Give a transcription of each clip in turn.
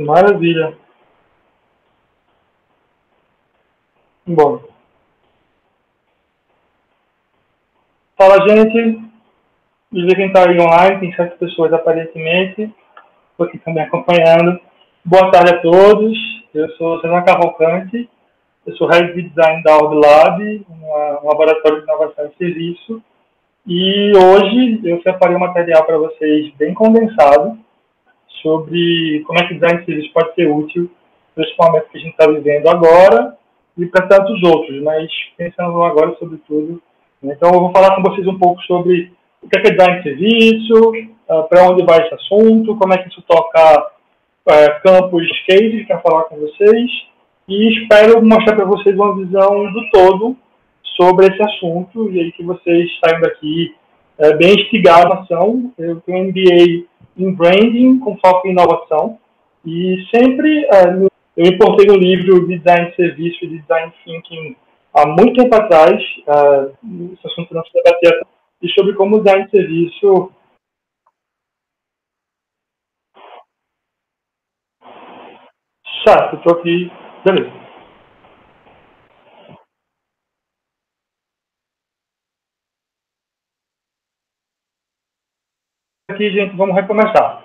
Maravilha. Bom, fala, gente. Dizer quem está aí online, tem 7 pessoas aparentemente. Estou aqui também acompanhando. Boa tarde a todos. Eu sou César Cavalcante. Eu sou Head de Design da Orb Lab, um laboratório de inovação e serviço. E hoje eu separei um material para vocês bem condensado sobre como é que design de serviço pode ser útil para esse momento que a gente está vivendo agora e para tantos outros, mas pensando agora sobre tudo. Então eu vou falar com vocês um pouco sobre o que é design de serviço, para onde vai esse assunto, como é que isso toca campos cases para falar com vocês, e espero mostrar para vocês uma visão do todo sobre esse assunto, e aí que vocês saiam daqui bem instigados na ação. Eu tenho um MBA em Branding, com foco em inovação, e sempre eu importei um livro de Design de Serviço e de Design Thinking há muito tempo atrás, esse assunto não se debatia, e sobre como o Design de Serviço... Certo, estou aqui, beleza. Aqui, gente, vamos recomeçar.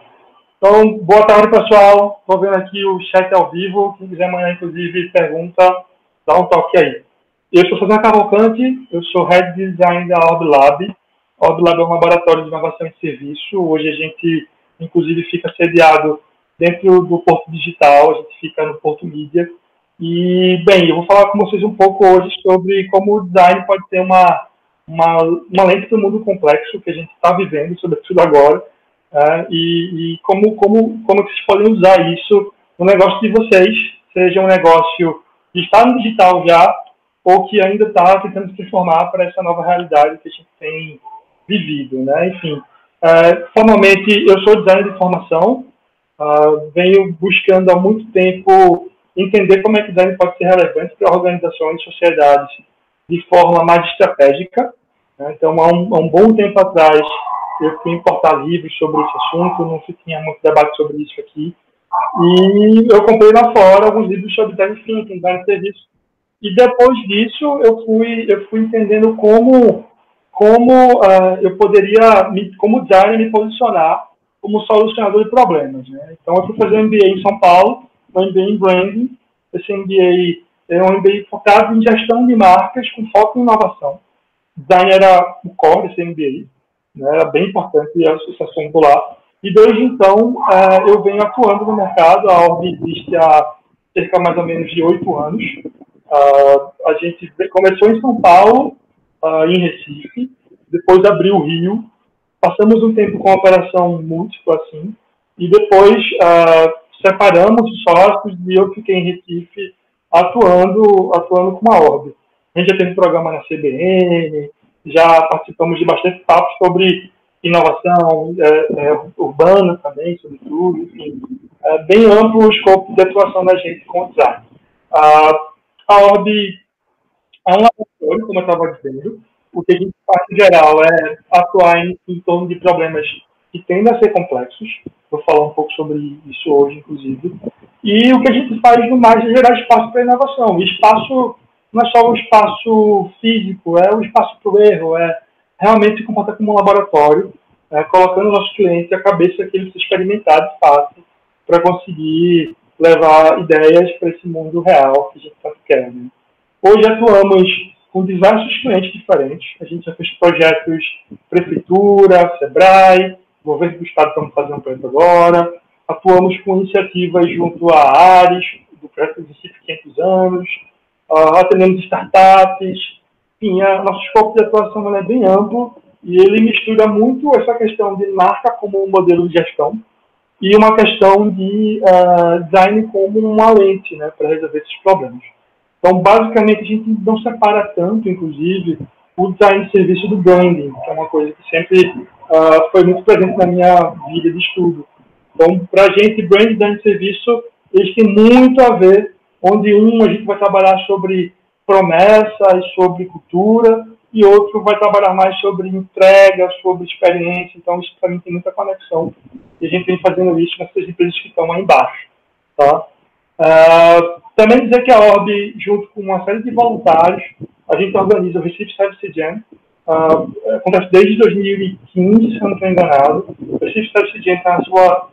Então, boa tarde, pessoal. Estou vendo aqui o chat ao vivo. Quem quiser amanhã, inclusive, pergunta, dá um toque aí. Eu sou César Cavalcante, eu sou Head de Design da Orb Lab. A Orb Lab é um laboratório de inovação e serviço. Hoje a gente, inclusive, fica sediado dentro do Porto Digital, a gente fica no Porto Mídia. E, bem, eu vou falar com vocês um pouco hoje sobre como o design pode ter uma lente do mundo complexo que a gente está vivendo, sobretudo agora, e como vocês podem usar isso no negócio de vocês, seja um negócio que está no digital já, ou que ainda está tentando se transformar para essa nova realidade que a gente tem vivido, né? Enfim, formalmente eu sou designer de formação, venho buscando há muito tempo entender como é que o design pode ser relevante para organizações e sociedades de forma mais estratégica, né? Então, há um bom tempo atrás, eu fui importar livros sobre esse assunto, não se tinha muito debate sobre isso aqui, e eu comprei lá fora alguns livros sobre design thinking, design de serviço, e depois disso eu fui entendendo como eu poderia, como designer, me posicionar como solucionador de problemas, né? Então, eu fui fazer um MBA em São Paulo, um MBA em Branding. Esse MBA é um MBA focado em gestão de marcas com foco em inovação. Design era o core desse MBA, né? Era bem importante esse assunto lá. E desde então, eu venho atuando no mercado. A Orb existe há cerca mais ou menos de 8 anos. A gente começou em São Paulo, em Recife, depois abriu o Rio, passamos um tempo com a operação múltipla, assim, e depois separamos os sócios e eu fiquei em Recife atuando com a Orb. A gente já teve programa na CBN, já participamos de bastante papos sobre inovação urbana também, sobretudo, enfim. Bem amplo o escopo de atuação da gente com o design. A Orb é um laboratório, como eu estava dizendo. O que a gente faz, em geral, é atuar em torno de problemas que tendem a ser complexos. Vou falar um pouco sobre isso hoje, inclusive. E o que a gente faz, no mais, é gerar espaço para inovação. O espaço não é só o espaço físico, é o espaço para o erro, é realmente se comportar como um laboratório, colocando o nosso cliente a cabeça que ele precisa experimentar de fato para conseguir levar ideias para esse mundo real que a gente tanto quer, né? Hoje atuamos com diversos clientes diferentes. A gente já fez projetos Prefeitura, Sebrae, Governo do Estado, estamos fazendo um projeto agora. Atuamos com iniciativas junto à Ares, do projeto Recife 500 anos. Atendemos startups. Enfim, nosso escopo de atuação é bem amplo e ele mistura muito essa questão de marca como um modelo de gestão e uma questão de design como uma lente, né, para resolver esses problemas. Então, basicamente, a gente não separa tanto, inclusive, o design de serviço do branding, que é uma coisa que sempre foi muito presente na minha vida de estudo. Então, para a gente, brand e design de serviço, eles têm muito a ver, onde a gente vai trabalhar sobre promessas, sobre cultura, e outro vai trabalhar mais sobre entrega, sobre experiência. Então, isso para mim tem muita conexão. E a gente vem fazendo isso nessas empresas que estão aí embaixo. Tá? Também dizer que a ORB, junto com uma série de voluntários, a gente organiza o Recife Service Jam. Acontece desde 2015, se eu não estou enganado. O Recife Service Jam está na sua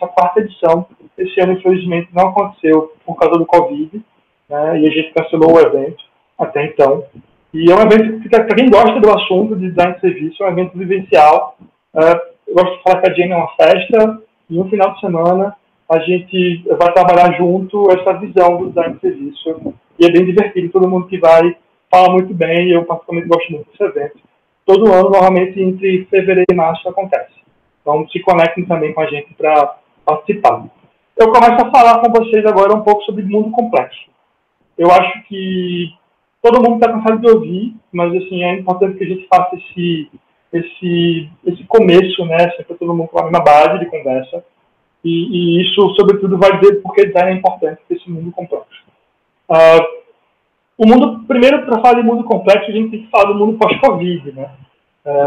quarta edição. Esse ano, infelizmente, não aconteceu por causa do Covid, né, e a gente cancelou o evento até então. E é um evento que, para quem gosta do assunto de design de serviço, é um evento vivencial. Eu gosto de falar que a Jam é uma festa, e no final de semana a gente vai trabalhar junto essa visão do design de serviço. E é bem divertido, todo mundo que vai fala muito bem, e eu particularmente gosto muito desse evento. Todo ano, normalmente, entre fevereiro e março, acontece. Então, se conectem também com a gente para participar. Eu começo a falar com vocês agora um pouco sobre mundo complexo. Eu acho que todo mundo está cansado de ouvir, mas assim, é importante que a gente faça esse começo, né, sempre todo mundo com a mesma base de conversa. E isso, sobretudo, vai dizer porque design é importante nesse mundo complexo. Primeiro, para falar de mundo complexo, a gente tem que falar do mundo pós-Covid, né?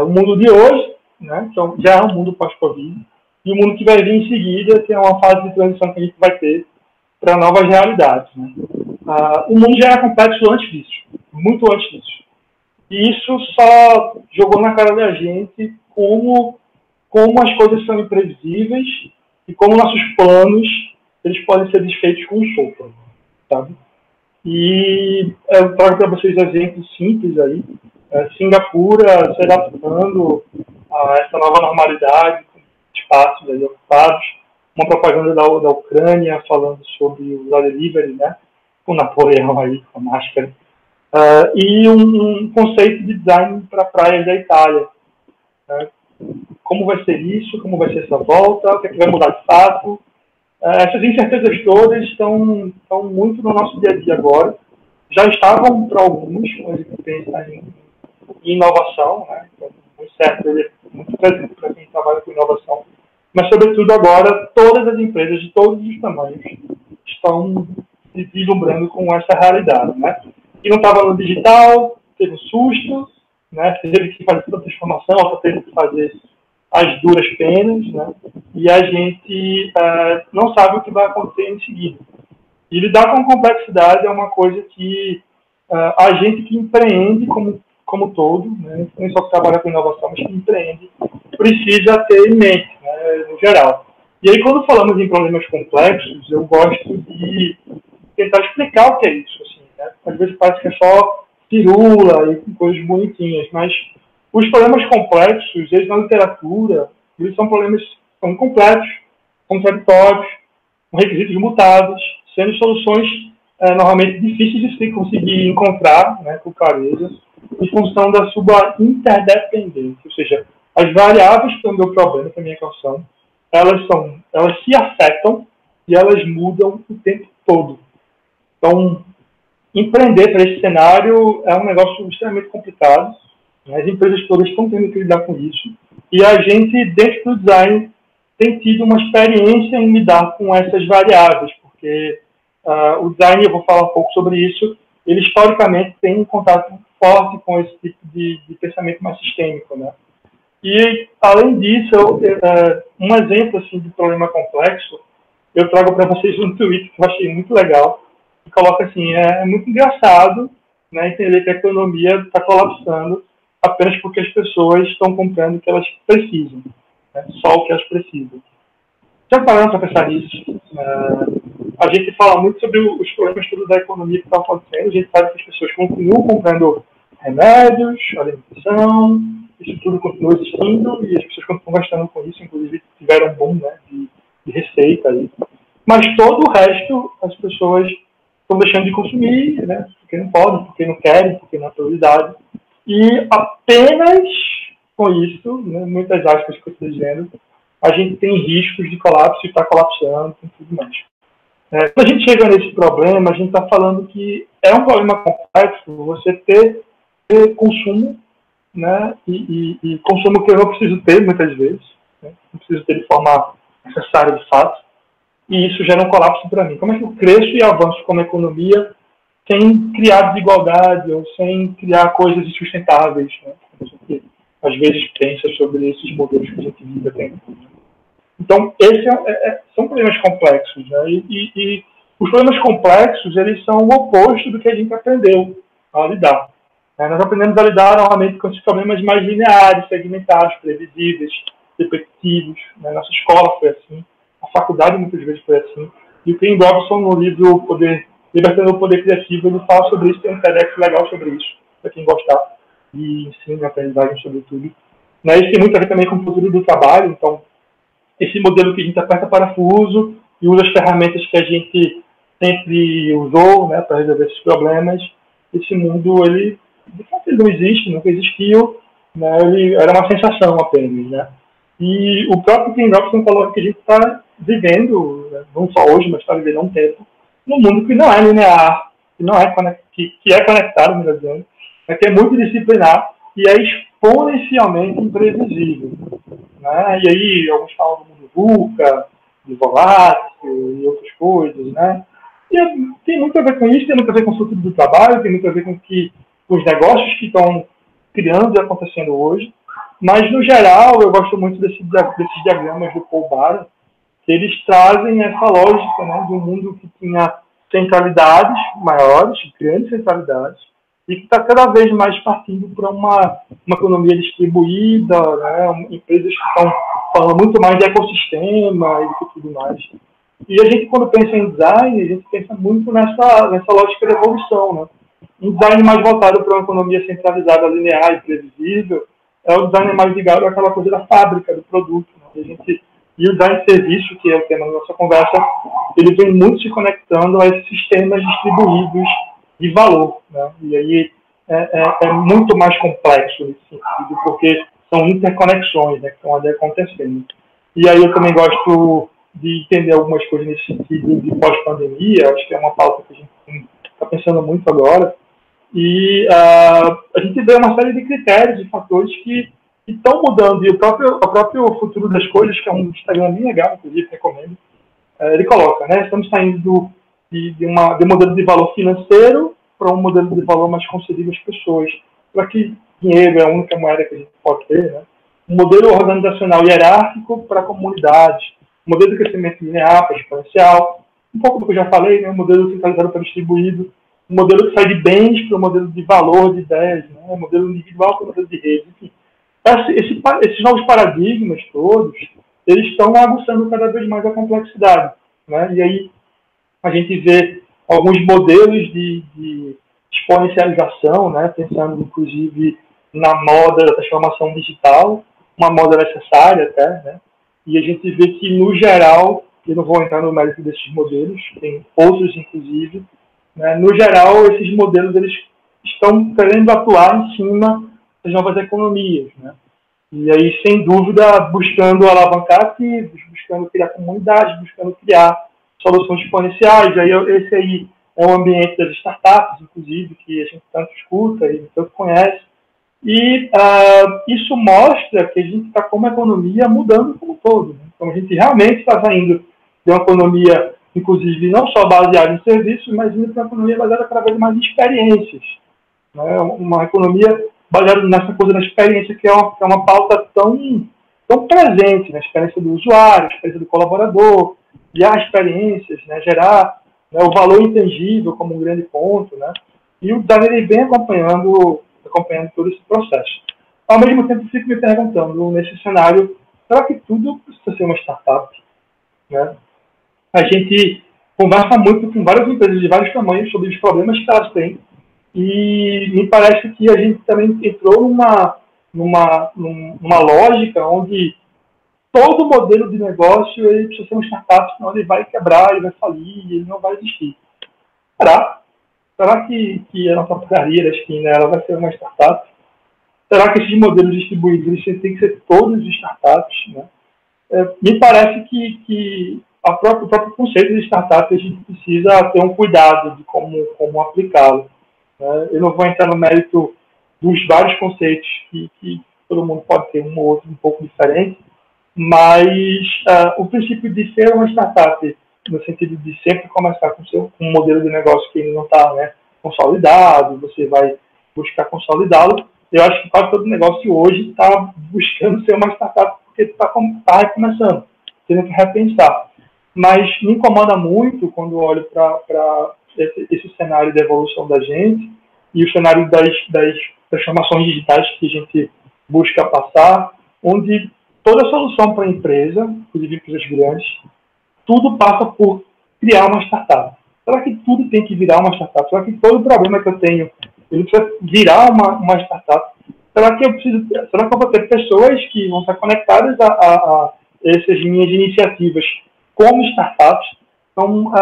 O mundo de hoje, né, então, já é um mundo pós-Covid, e o mundo que vai vir em seguida, que é uma fase de transição que a gente vai ter para novas realidades, né? O mundo já era complexo antes disso, muito antes disso. E isso só jogou na cara da gente como as coisas são imprevisíveis e como nossos planos eles podem ser desfeitos com um sopro, sabe? E eu trago para vocês exemplos simples aí. Singapura se adaptando a essa nova normalidade, com espaços aí ocupados, uma propaganda da Ucrânia falando sobre o delivery, né? Com Napoleão aí, com a máscara. E um conceito de design para praias da Itália. Como vai ser isso? Como vai ser essa volta? O que é que vai mudar de fato? Essas incertezas todas estão muito no nosso dia a dia agora. Já estavam para alguns, quando a gente pensa em inovação, né? Então, o certo ele é muito presente para quem trabalha com inovação. Mas, sobretudo, agora, todas as empresas de todos os tamanhos estão se deslumbrando com essa realidade, né? E não estava no digital, teve um susto, né? Teve que fazer toda a transformação, só teve que fazer as duras penas, né? E a gente não sabe o que vai acontecer em seguida. E lidar com a complexidade é uma coisa que a gente que empreende como todo, né? Não só que trabalha com inovação, mas que empreende, precisa ter em mente, né? No geral. E aí, quando falamos em problemas complexos, eu gosto de tentar explicar o que é isso. Assim, né? Às vezes parece que é só pirula e coisas bonitinhas, mas os problemas complexos, eles na literatura, eles são problemas são complexos, contraditórios, com requisitos mutados, sendo soluções normalmente difíceis de se conseguir encontrar, né, com clareza, em função da sua interdependência. Ou seja, as variáveis que estão no meu problema, que é a minha equação, elas se afetam e elas mudam o tempo todo. Então, empreender para esse cenário é um negócio extremamente complicado. As empresas todas estão tendo que lidar com isso. E a gente, dentro do design, tem tido uma experiência em lidar com essas variáveis, porque o design, eu vou falar um pouco sobre isso, ele historicamente tem um contato forte com esse tipo de pensamento mais sistêmico, né? E, além disso, um exemplo assim, de problema complexo, eu trago para vocês um tweet que eu achei muito legal, que coloca assim, é muito engraçado, né, entender que a economia está colapsando apenas porque as pessoas estão comprando o que elas precisam, né, só o que elas precisam. Já parando para pensar nisso, a gente fala muito sobre os problemas todos da economia que estão acontecendo, a gente sabe que as pessoas continuam comprando remédios, alimentação, isso tudo continua existindo e as pessoas continuam gastando com isso, inclusive tiveram um boom, né, de receita aí. Mas todo o resto as pessoas estão deixando de consumir, né, porque não podem, porque não querem, porque não é prioridade. E apenas com isso, né, muitas aspas que eu estou dizendo, a gente tem riscos de colapso e está colapsando e tudo mais. Quando a gente chega nesse problema, a gente está falando que é um problema complexo você ter consumo, né, e consumo que eu não preciso ter muitas vezes, né, não preciso ter de forma necessária de fato, e isso gera um colapso para mim. Como é que eu cresço e avanço como economia sem criar desigualdade ou sem criar coisas insustentáveis, né? Às vezes pensa sobre esses modelos que a gente vive até então. Então, são problemas complexos, né? E os problemas complexos, eles são o oposto do que a gente aprendeu a lidar. Nós aprendemos a lidar, normalmente, com esses problemas mais lineares, segmentados, previsíveis, repetitivos. Né? Nossa escola foi assim, a faculdade muitas vezes foi assim. E o Ken Robinson, no livro Libertando o Poder Criativo, ele fala sobre isso, tem um TEDx legal sobre isso, para quem gostar, e ensino, aprendizagem sobre tudo. Né? Isso tem muito a ver também com o futuro do trabalho, então, esse modelo que a gente aperta parafuso e usa as ferramentas que a gente sempre usou, né, para resolver esses problemas, esse mundo, ele de fato ele não existe, nunca existiu, né, ele era uma sensação apenas, né. E o próprio Ken Robinson falou que a gente está vivendo, né, não só hoje, mas está vivendo há um tempo, num mundo que não é linear, que não é que é conectado, melhor dizendo, né, que é multidisciplinar e é exponencialmente imprevisível. Né? E aí, alguns falam do mundo VUCA, de volátil e outras coisas, né? E tem muito a ver com isso, tem muito a ver com o futuro do trabalho, tem muito a ver com os negócios que estão criando e acontecendo hoje. Mas, no geral, eu gosto muito desses diagramas do Paul Barra, que eles trazem essa lógica, né, de um mundo que tinha centralidades maiores, grandes centralidades, e que está cada vez mais partindo para uma economia distribuída, né, empresas que estão falando muito mais de ecossistema e tudo mais. E a gente, quando pensa em design, a gente pensa muito nessa lógica de evolução. Né? Um design mais voltado para uma economia centralizada, linear e previsível, é o design mais ligado àquela coisa da fábrica, do produto. Né? E o design de serviço, que é o tema da nossa conversa, ele vem muito se conectando a esses sistemas distribuídos de valor. Né? E aí é muito mais complexo nesse sentido, porque são interconexões, né, que estão ali acontecendo. E aí eu também gosto de entender algumas coisas nesse sentido de pós-pandemia, acho que é uma pauta que a gente está pensando muito agora, e a gente vê uma série de critérios e fatores que estão mudando, e o próprio futuro das coisas, que é um Instagram bem legal, inclusive recomendo, ele coloca, né, estamos saindo de um modelo de valor financeiro para um modelo de valor mais concedido às pessoas, para que dinheiro é a única moeda que a gente pode ter, né? Um modelo organizacional hierárquico para comunidades, um modelo de crescimento linear para exponencial, um pouco do que eu já falei, né? Um modelo centralizado para distribuído, um modelo que sai de bens para um modelo de valor de ideias, né? Um modelo individual para um modelo de rede, enfim. Esses novos paradigmas todos, eles estão aguçando cada vez mais a complexidade, né? E aí a gente vê alguns modelos de exponencialização, né? Pensando inclusive na moda da transformação digital, uma moda necessária até, né? E a gente vê que, no geral, eu não vou entrar no mérito desses modelos, tem outros inclusive, né? No geral, esses modelos eles estão querendo atuar em cima das novas economias, né? E aí, sem dúvida, buscando alavancar ativos, buscando criar comunidades, buscando criar soluções exponenciais. Aí, esse aí é o ambiente das startups, inclusive, que a gente tanto escuta e tanto conhece. E isso mostra que a gente está com uma economia mudando como um todo. Né? Então, a gente realmente está saindo de uma economia, inclusive, não só baseada em serviços, mas indo para uma economia baseada cada vez mais em experiências. Né? Uma economia baseada nessa coisa da experiência, que é uma pauta tão presente, na experiência do usuário, a experiência do colaborador, criar experiências, né? Gerar, né, o valor intangível como um grande ponto. Né? E o design ele vem acompanhando todo esse processo. Ao mesmo tempo, eu fico me perguntando, nesse cenário, será que tudo precisa ser uma startup? Né? A gente conversa muito com várias empresas de vários tamanhos sobre os problemas que elas têm, e me parece que a gente também entrou numa lógica onde todo modelo de negócio ele precisa ser uma startup, senão ele vai quebrar, ele vai falir, ele não vai existir. Será que a nossa padaria da esquina ela vai ser uma startup? Será que esses modelos distribuídos eles têm que ser todos startups? Né? Me parece que o próprio conceito de startup a gente precisa ter um cuidado de como aplicá-lo. Né? Eu não vou entrar no mérito dos vários conceitos que todo mundo pode ter um ou outro um pouco diferente, mas o princípio de ser uma startup, no sentido de sempre começar com um modelo de negócio que ele não está, né, consolidado, você vai buscar consolidá-lo. Eu acho que quase todo negócio hoje está buscando ser uma startup porque está recomeçando. tendo que repensar. Mas me incomoda muito quando olho para esse cenário de evolução da gente e o cenário das transformações digitais que a gente busca passar, onde toda solução para a empresa, inclusive empresas grandes, tudo passa por criar uma startup. Será que tudo tem que virar uma startup? Será que todo problema que eu tenho, ele precisa virar uma startup? Será que eu vou ter pessoas que vão estar conectadas a essas minhas iniciativas como startups? Então,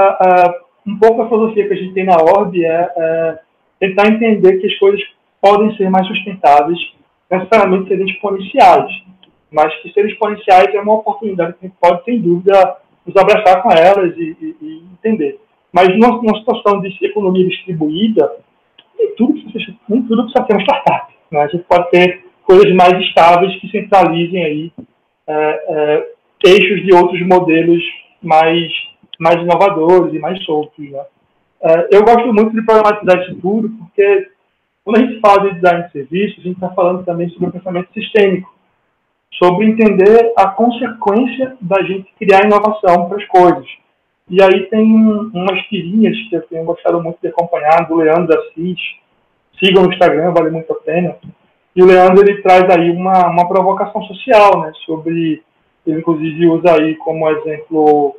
um pouco a filosofia que a gente tem na Orbe é tentar entender que as coisas podem ser mais sustentáveis, necessariamente serem exponenciais, mas que serem exponenciais é uma oportunidade que a gente pode, sem dúvida, nos abraçar com elas e entender. Mas numa situação de economia distribuída, nem tudo precisa ter uma startup, né? A gente pode ter coisas mais estáveis que centralizem aí eixos de outros modelos mais inovadores e mais soltos, né? Eu gosto muito de problematizar isso tudo, porque quando a gente fala de design de serviços, a gente está falando também sobre o pensamento sistêmico, sobre entender a consequência da gente criar inovação para as coisas. E aí tem umas tirinhas que eu tenho gostado muito de acompanhar, do Leandro Assis. Sigam no Instagram, vale muito a pena. E o Leandro, ele traz aí uma provocação social, né? Sobre, ele inclusive usa aí como exemplo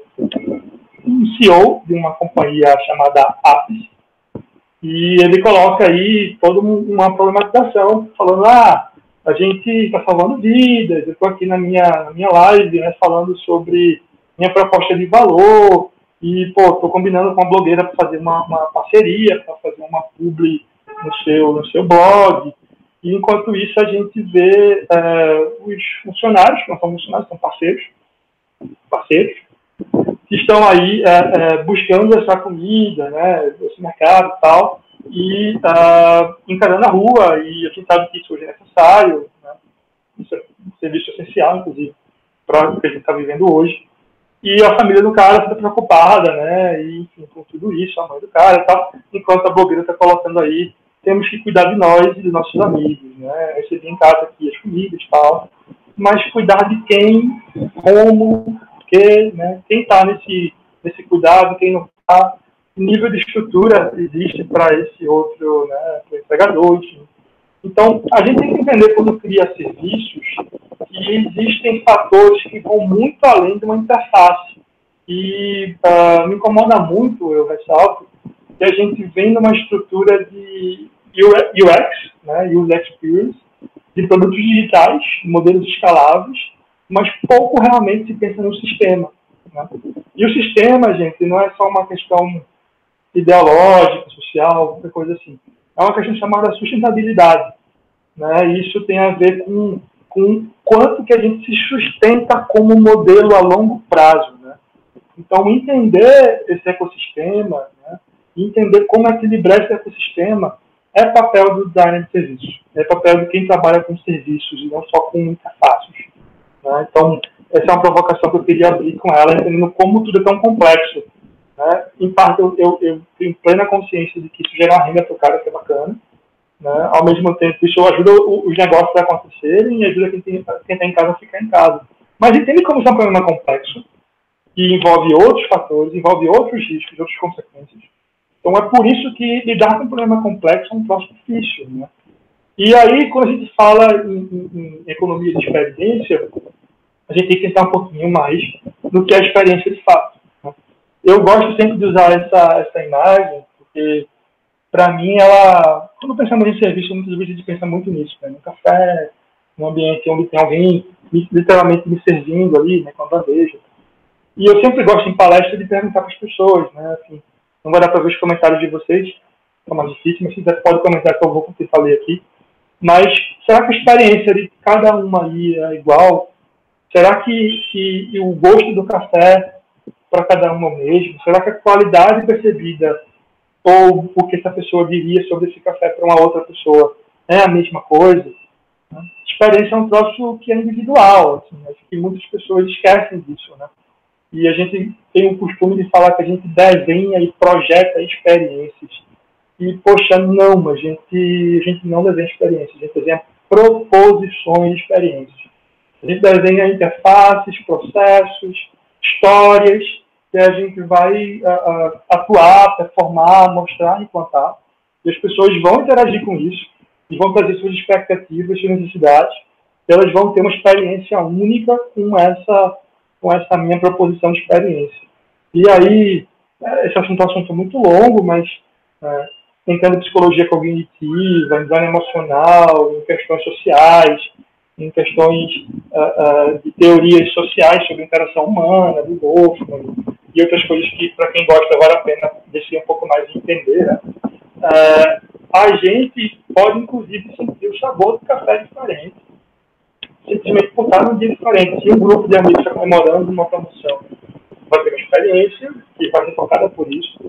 um CEO de uma companhia chamada Apis. E ele coloca aí toda uma problematização, falando, a gente está salvando vidas, eu estou aqui na minha live, né, falando sobre minha proposta de valor, e, estou combinando com uma blogueira para fazer uma parceria, para fazer uma publi no seu blog, e enquanto isso a gente vê os funcionários, que não são funcionários, são parceiros, que estão aí buscando essa comida, né, esse mercado e tal, e encarando a rua, e a gente sabe que isso hoje é necessário, né? Isso é um serviço essencial, inclusive, para o que a gente está vivendo hoje. E a família do cara fica preocupada, né? E, enfim, com tudo isso, a mãe do cara e tal, enquanto a blogueira está colocando aí, temos que cuidar de nós e dos nossos amigos, né? Receber em casa aqui as comidas e tal, mas cuidar de quem, como, que, né? Quem está nesse cuidado, quem não está, que nível de estrutura existe para esse outro, né? Para o empregador, enfim. Então, a gente tem que entender, quando cria serviços, que existem fatores que vão muito além de uma interface. E me incomoda muito, eu ressalto, que a gente vem numa estrutura de UX, né, User Experience, de produtos digitais, modelos escaláveis, mas pouco realmente se pensa no sistema, né? E o sistema, gente, não é só uma questão ideológica, social, qualquer coisa assim. É uma questão chamada sustentabilidade, né? E isso tem a ver com quanto que a gente se sustenta como modelo a longo prazo, né? Então, entender esse ecossistema, né, entender como equilibrar esse ecossistema é papel do designer de serviços, é papel de quem trabalha com serviços e não só com interfaces, né? Então, essa é uma provocação que eu queria abrir com ela, entendendo como tudo é tão complexo, né? Em parte, eu tenho plena consciência de que isso gera uma renda para o cara, que é bacana, né? Ao mesmo tempo, isso ajuda os negócios a acontecerem e ajuda quem está em casa a ficar em casa. Mas entende como isso é um problema complexo, que envolve outros fatores, envolve outros riscos, outras consequências. Então é por isso que lidar com um problema complexo é um troço difícil, né? E aí, quando a gente fala em economia de experiência, a gente tem que pensar um pouquinho mais no que é a experiência de fato, né? Eu gosto sempre de usar essa imagem, porque, para mim, quando pensamos em serviço, muitas vezes a gente pensa muito nisso, né? No café, num ambiente onde tem alguém literalmente me servindo ali, né, com a bandeja. E eu sempre gosto, em palestra, de perguntar para as pessoas, né? Assim, não vai dar para ver os comentários de vocês, é mais difícil, mas se quiser pode comentar que eu vou que eu falei aqui. Mas será que a experiência de cada uma aí é igual? Será que o gosto do café para cada uma é o mesmo? Será que a qualidade percebida ou o que essa pessoa diria sobre esse café para uma outra pessoa é a mesma coisa? Né? Experiência é um troço que é individual, assim, acho que muitas pessoas esquecem disso, né? E a gente tem o costume de falar que a gente desenha e projeta experiências. E, poxa, não, a gente não desenha experiências, a gente desenha proposições de experiências. A gente desenha interfaces, processos, histórias que a gente vai atuar, performar, mostrar, implantar. E as pessoas vão interagir com isso e vão trazer suas expectativas, suas necessidades. E elas vão ter uma experiência única com essa minha proposição de experiência. E aí, esse assunto é um assunto muito longo, mas entendo psicologia cognitiva, em design emocional, em questões sociais, em questões de teorias sociais sobre a interação humana, do Goffman, e outras coisas que, para quem gosta, vale a pena descer um pouco mais de entender. Né? A gente pode, inclusive, sentir o sabor do café diferente, simplesmente por estar num dia diferente. Se um grupo de amigos está comemorando uma promoção, vai ter uma experiência que vai ser tocada por isso.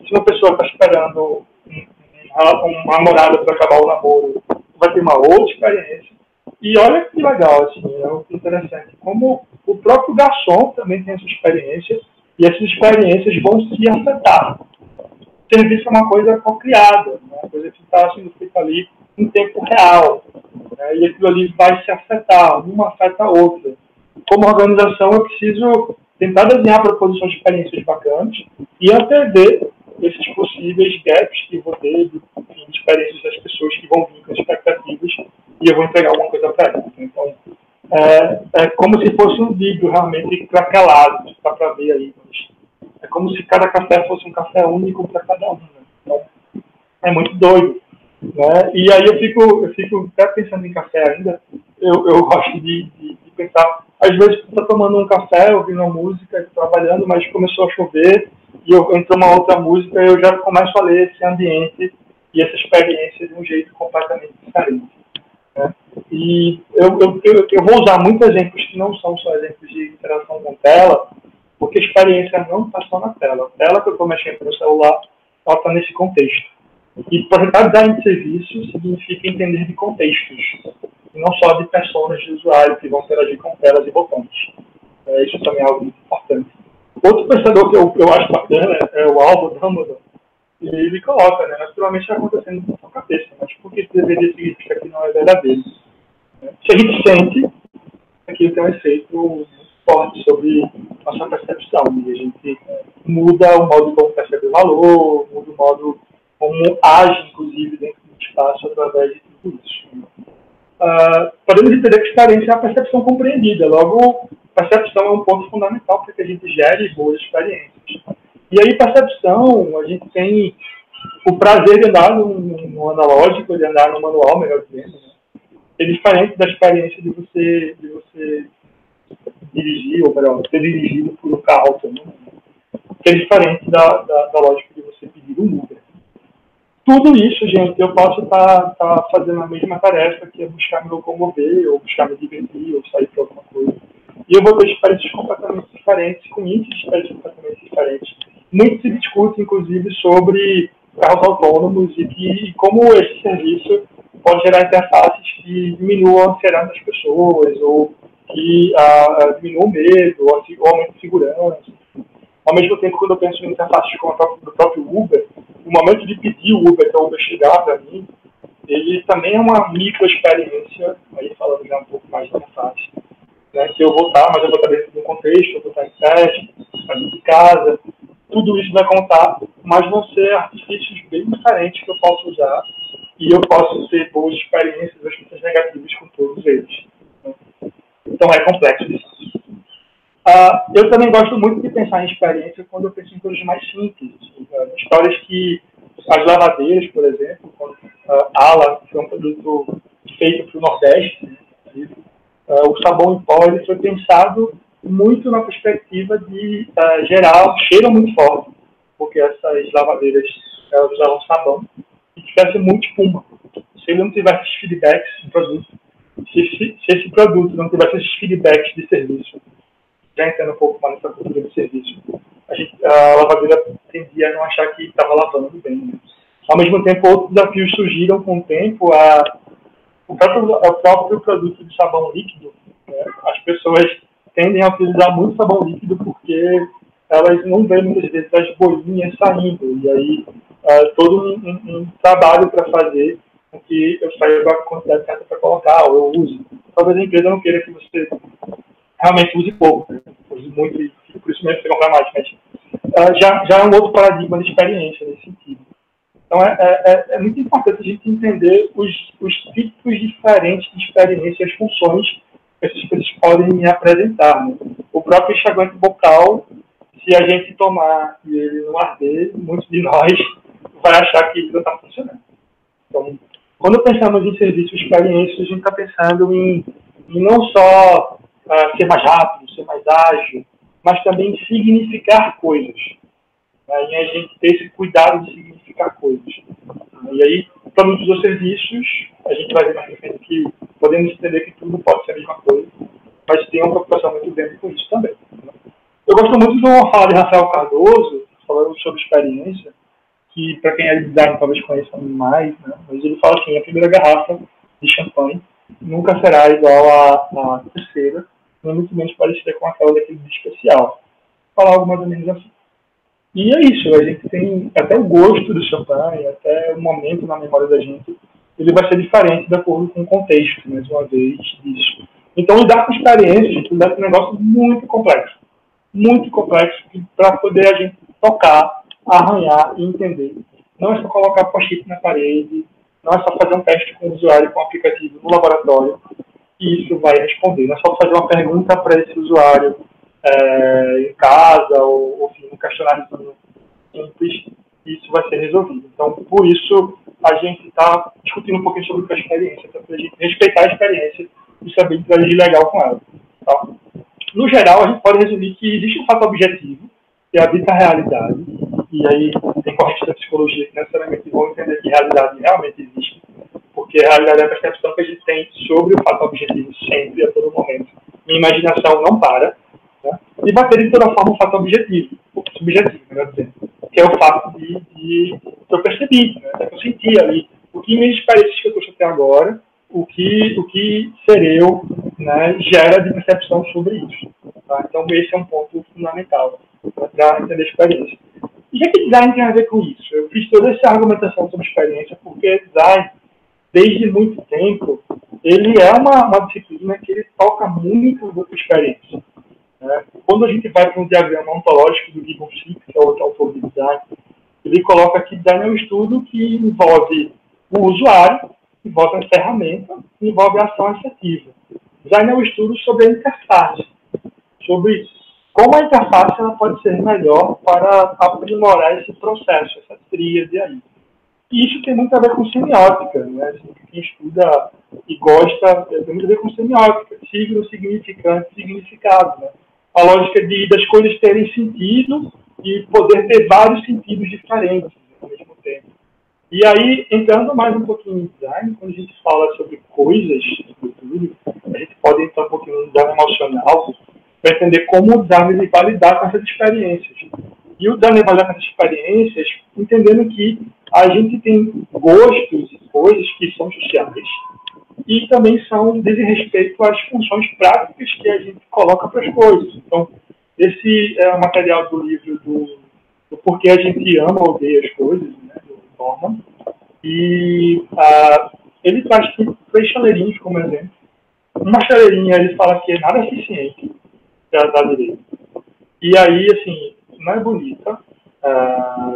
Se uma pessoa está esperando uma namorada para acabar o namoro, vai ter uma outra experiência. E olha que legal, assim, é muito interessante. Como o próprio garçom também tem essa experiência, e essas experiências vão se afetar. O serviço é uma coisa co-criada, né? Uma coisa que está sendo feita ali em tempo real. Né? E aquilo ali vai se afetar, uma afeta a outra. Como organização, eu preciso tentar desenhar proposições de experiências bacanas e antever esses possíveis gaps que eu vou ter de experiências das pessoas que vão vir com expectativas e eu vou entregar alguma coisa para elas. Então, é como se fosse um vídeo realmente craquelado, dá para ver aí. É como se cada café fosse um café único para cada um. Né? Então, é muito doido. Né? E aí eu fico até pensando em café ainda, eu gosto de pensar, às vezes você está tomando um café, ouvindo uma música, trabalhando, mas começou a chover, e entrou uma outra música, e eu já começo a ler esse ambiente e essa experiência de um jeito completamente diferente. Né? E eu vou usar muitos exemplos que não são só exemplos de interação com tela, porque a experiência não está só na tela. A tela que eu estou mexendo no celular, ela está nesse contexto. E projetar design de serviço significa entender de contextos, e não só de pessoas de usuário que vão interagir com telas e botões. Isso também é algo muito importante. Outro pensador que eu acho bacana é o Aldo Dumbledore, e ele coloca, né, naturalmente está acontecendo na sua cabeça, mas por que deveria significar que não é verdadeiro? Se a gente sente, aquilo tem um efeito muito forte sobre nossa percepção, e a gente muda o modo como percebe o valor, muda o modo como age, inclusive, dentro do espaço através de tudo isso. Podemos entender que a experiência é a percepção compreendida. Logo, percepção é um ponto fundamental para que a gente gere boas experiências. E aí, percepção, a gente tem o prazer de andar no analógico, de andar no manual, melhor dizendo. Né? É diferente da experiência de você dirigir, ou melhor, ser dirigido por um carro autônomo. Que é diferente da lógica de você pedir um Uber. Tudo isso, gente, eu posso estar fazendo a mesma tarefa, que é buscar me locomover, ou buscar me divertir, ou sair para alguma coisa. E eu vou ter experiências completamente diferentes, com índices de experiências completamente diferentes. Muito se discute, inclusive, sobre carros autônomos e como esse serviço pode gerar interfaces que diminuam a ansiedade das pessoas, ou que diminuam o medo, ou aumentam a segurança. Ao mesmo tempo, quando eu penso em interfaces como do próprio Uber, o momento de pedir o Uber para o Uber chegar para mim, ele também é uma micro-experiência, aí falando já um pouco mais de interface, né, que eu vou estar, mas eu vou estar dentro de um contexto, eu vou estar em teste, dentro de casa, tudo isso vai contar, mas vão ser artifícios bem diferentes que eu posso usar e eu posso ter boas experiências ou experiências negativas com todos eles. Né? Então é complexo isso. Eu também gosto muito de pensar em experiência quando eu penso em coisas mais simples. Histórias que as lavadeiras, por exemplo, quando Ala, que é um produto feito para o Nordeste, né, o sabão em pó ele foi pensado muito na perspectiva de gerar um cheiro muito forte, porque essas lavadeiras elas usavam sabão e tivesse muito espuma. Se ele não tivesse esses feedbacks do produto, se esse produto não tivesse esses feedbacks de serviço, já entendo um pouco mais nessa cultura de serviço, a lavadeira tendia a não achar que estava lavando bem. Né? Ao mesmo tempo, outros desafios surgiram com o tempo. O próprio produto de sabão líquido, né? As pessoas tendem a utilizar muito sabão líquido porque elas não veem muitas vezes as bolinhas saindo. E aí, todo um trabalho para fazer com que eu saiba a quantidade certa para colocar, ou eu use. Talvez a empresa não queira que você realmente use pouco, né? Use muito e por isso mesmo você compra mais, mas já é um outro paradigma de experiência nesse sentido. Então, é muito importante a gente entender os tipos diferentes de experiência e as funções que essas coisas podem apresentar. Né? O próprio enxaguante bucal, se a gente tomar e ele não arder, muitos de nós vai achar que ele não está funcionando. Então, quando pensamos em serviço e experiência, a gente está pensando em não só ser mais rápido, ser mais ágil, mas também em significar coisas. E a gente ter esse cuidado de significar coisas. E aí, para muitos dos serviços, a gente vai ver mais frente que podemos entender que tudo pode ser a mesma coisa, mas tem uma preocupação muito grande com isso também. Eu gosto muito de uma fala de Rafael Cardoso, falando sobre experiência, que para quem é de design talvez conheça mais, né? Mas ele fala assim, a primeira garrafa de champanhe nunca será igual à terceira, nem muito menos parecida com aquela daquele de especial. Falar algo mais ou menos assim. E é isso, a gente tem até o gosto do champanhe, até o momento na memória da gente, ele vai ser diferente de acordo com o contexto, mais uma vez, disso. Então, lidar com experiências, gente, lidar com um negócio muito complexo para poder a gente tocar, arranhar e entender. Não é só colocar post-it na parede, não é só fazer um teste com o usuário, com o aplicativo no laboratório, e isso vai responder. Não é só fazer uma pergunta para esse usuário em casa, ou enfim, um questionário simples, e isso vai ser resolvido. Então, por isso, a gente está discutindo um pouquinho sobre a experiência, para a gente respeitar a experiência e saber interagir legal com ela. Tá? No geral, a gente pode resumir que existe um fato objetivo, que é a dita realidade, e aí tem correntes da psicologia que necessariamente vão entender que realidade realmente existe, porque a realidade é a percepção que a gente tem sobre o fato objetivo sempre, a todo momento. Minha imaginação não para, né? E vai ter de toda forma um fato objetivo, subjetivo, melhor dizendo, que é o fato de eu percebi, né? Que eu senti ali, o que minhas experiências que eu trouxe até agora, o que ser eu, né, gera de percepção sobre isso. Tá? Então, esse é um ponto fundamental para entender a experiência. E o que design tem a ver com isso? Eu fiz toda essa argumentação sobre experiência porque design, desde muito tempo, ele é uma disciplina que ele toca muito com experiência. Né? Quando a gente vai para um diagrama ontológico do Gibbon Six, que é o autor de design, ele coloca que design é um estudo que envolve o usuário, envolve a ferramenta, envolve a ação afetiva. Design é um estudo sobre a interface, sobre como a interface ela pode ser melhor para aprimorar esse processo, essa tríade aí. E isso tem muito a ver com semiótica, né? Quem estuda e gosta tem muito a ver com semiótica, signo, significante, significado, né? A lógica das coisas terem sentido e poder ter vários sentidos diferentes ao mesmo tempo. E aí, entrando mais um pouquinho em design, quando a gente fala sobre coisas, sobre tudo, a gente pode entrar um pouquinho no design emocional para entender como o design vai lidar com essas experiências. E o design vai lidar com essas experiências entendendo que a gente tem gostos e coisas que são sociais e também são de respeito às funções práticas que a gente coloca para as coisas. Então, esse é o material do livro do Porquê a gente ama ou odeia as coisas, né, do Norman. E ele traz aqui 3 chaleirinhos como exemplo. Uma chaleirinha, ele fala que é nada eficiente, que é a da direita. E aí, assim, não é bonita,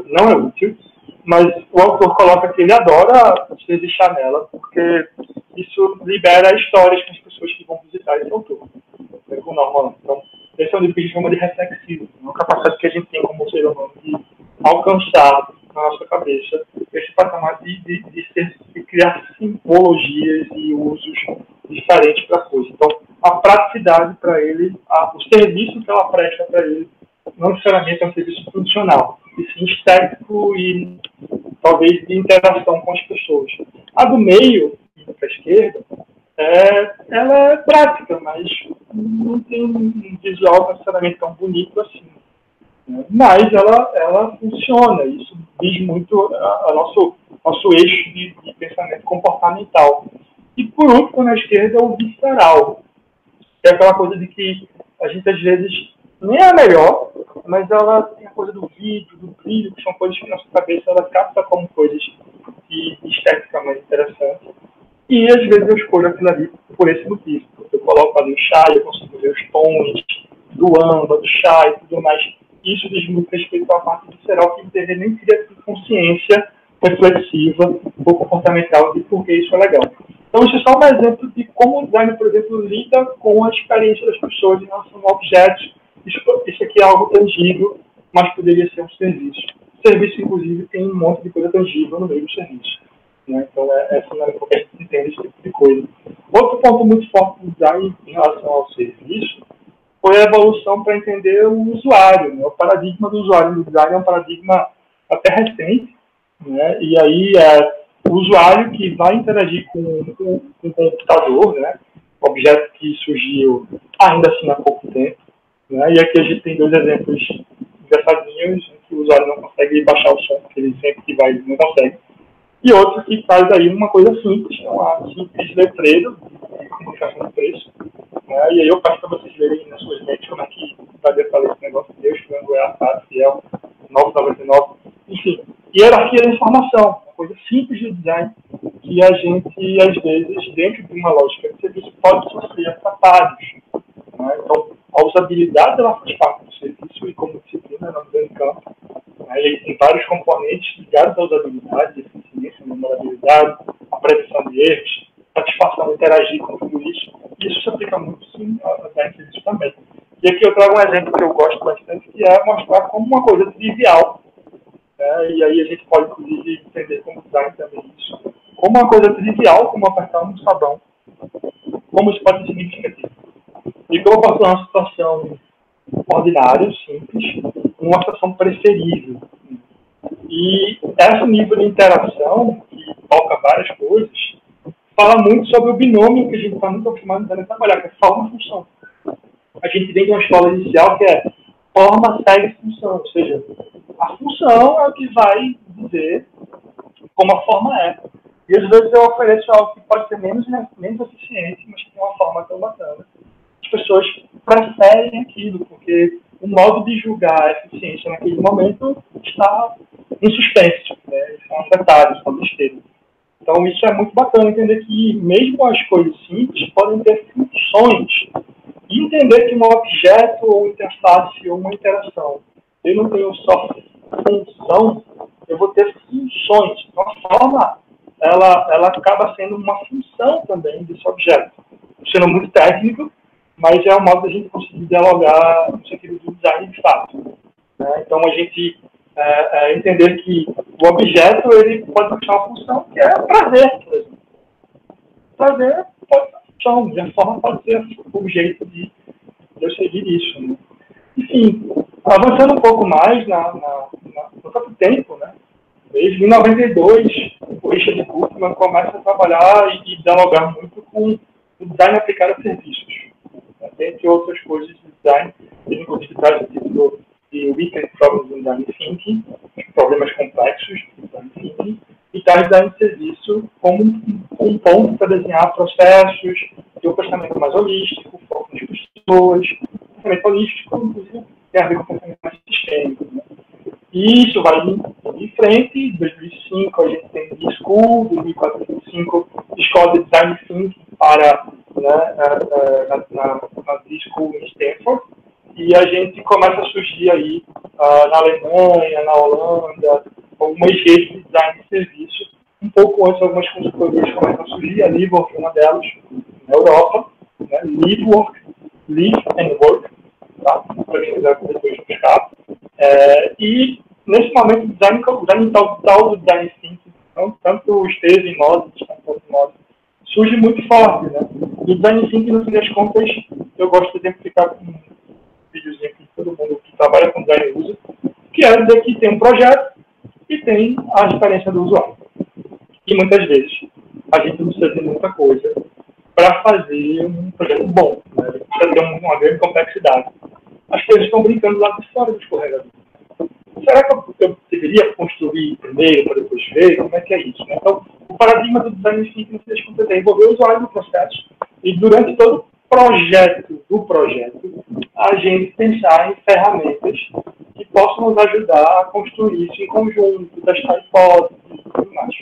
não é útil, mas o autor coloca que ele adora se deixar nela, porque isso libera histórias para as pessoas que vão visitar esse autor. O Norman. Então, esse é um livro que a gente chama de reflexivo, uma capacidade que a gente tem como ser humano de alcançar na nossa cabeça esse patamar de criar simbologias e usos diferentes para a coisa. Então, a praticidade para ele, o serviço que ela presta para ele, não necessariamente é um serviço funcional, e sim estético e talvez de interação com as pessoas. A do meio, para a esquerda, ela é prática, mas não tem um visual necessariamente tão bonito assim. Né? Mas ela funciona, isso diz muito a nosso eixo de pensamento comportamental. E por último, na esquerda, o visceral, que é aquela coisa de que a gente às vezes nem é a melhor, mas ela tem a coisa do vídeo, do brilho, que são coisas que na nossa cabeça ela capta como coisas esteticamente interessantes. E às vezes eu escolho aquilo ali por esse motivo. Eu coloco ali o chá, eu consigo ver os tons do AMBA, do chá e tudo mais. Isso diz muito respeito à parte visceral, que o entender nem queria ter consciência reflexiva ou comportamental de por que isso é legal. Então, isso é só um exemplo de como o design, por exemplo, lida com a experiência das pessoas em relação a objetos. Isso aqui é algo tangível, mas poderia ser um serviço. O serviço, inclusive, tem um monte de coisa tangível no meio do serviço. Né? Então, é fundamental que a gente entenda esse tipo de coisa. Outro ponto muito forte do design em relação ao serviço foi a evolução para entender o usuário. Né? O paradigma do usuário no design é um paradigma até recente, né? E aí o usuário que vai interagir com o computador, né? Objeto que surgiu ainda assim há pouco tempo. Né? E aqui a gente tem dois exemplos engraçadinhos, em que o usuário não consegue baixar o som, porque ele sempre que vai não consegue. E outro que faz aí uma coisa simples, uma simples letreiro de comunicação de preço. Né? E aí eu passo para vocês verem nas suas mentes como é que vai detalhar esse negócio de Deus, frango, assado, fiel, 9,99. Enfim, hierarquia da informação, uma coisa simples de design que a gente, às vezes, dentro de uma lógica de serviço, pode sofrer atrapalhos. Né? Então, a usabilidade ela faz parte do serviço e como disciplina no grande campo. Né? E tem vários componentes ligados à usabilidade, eficiência, memorabilidade, a prevenção de erros, satisfação de interagir com tudo isso. Isso se aplica muito, sim, a design de serviço também. E aqui eu trago um exemplo que eu gosto bastante, que é mostrar como uma coisa trivial. E aí a gente pode, inclusive, entender como design também isso. Como uma coisa trivial, como apertar um sabão, como isso pode ser significativo. E como eu posso ter uma situação ordinária, simples, uma situação preferível. E esse nível de interação, que toca várias coisas, fala muito sobre o binômio que a gente está muito acostumado a trabalhar, que é forma-função. A gente vem de uma escola inicial que é forma segue função, ou seja, a função é o que vai dizer como a forma é. E às vezes eu ofereço algo que pode ser menos eficiente, mas que tem uma forma tão bacana. As pessoas preferem aquilo, porque o modo de julgar a eficiência naquele momento está em suspense. Né? São detalhes, são besteiras. Então isso é muito bacana, entender que mesmo as coisas simples podem ter funções. E entender que um objeto ou interface ou uma interação, eu não tenho só função, eu vou ter funções. Então, a forma, ela acaba sendo uma função também desse objeto. Sendo muito técnico, mas é um modo de a gente conseguir dialogar no sentido do design de fato. Né? Então, a gente entender que o objeto ele pode ter uma função que é prazer, por exemplo. Prazer pode ser uma função, e a forma pode ser o jeito de eu seguir isso. Né? Enfim, avançando um pouco mais no próprio tempo, né? Desde 1992, o Richard Gutman começa a trabalhar e dialogar muito com o design aplicado a serviços. Né? Entre outras coisas de design, ele inclusive traz o título de Wicked Problems in Design Thinking, problemas complexos de design thinking, e traz design de serviço como um ponto para desenhar processos, ter um pensamento mais holístico, foco nas pessoas, pensamento holístico, inclusive, tem a ver com pensamento mais sistêmico. Né? E isso vai em frente. Em 2005 a gente tem School, 2004 e 2005 Escola de Design Thinking para na School em Stanford. E a gente começa a surgir aí na Alemanha, na Holanda, algumas redes de design de serviço. Um pouco antes, algumas consultorias começam a surgir, a Livework é uma delas, na Europa, né? Livework, Live and Work, tá? Para quem quiser depois buscar. E, nesse momento, o design tal do design thinking, então, tanto o Esteves em modos, quanto em modos, surge muito forte, né? E o design thinking, no fim das contas, eu gosto de exemplificar com um videozinho que todo mundo que trabalha com design usa, que é dizer que tem um projeto e tem a experiência do usuário. E muitas vezes a gente não precisa ter muita coisa para fazer um projeto bom. Né? Precisa ter uma grande complexidade. As coisas estão brincando lá de fora do escorregador. Será que eu deveria construir primeiro para depois ver? Como é que é isso? Né? Então, o paradigma do design thinking é envolver o usuário no processo e durante todo o projeto, a gente pensar em ferramentas que possam nos ajudar a construir isso em conjunto, testar hipóteses e tudo mais.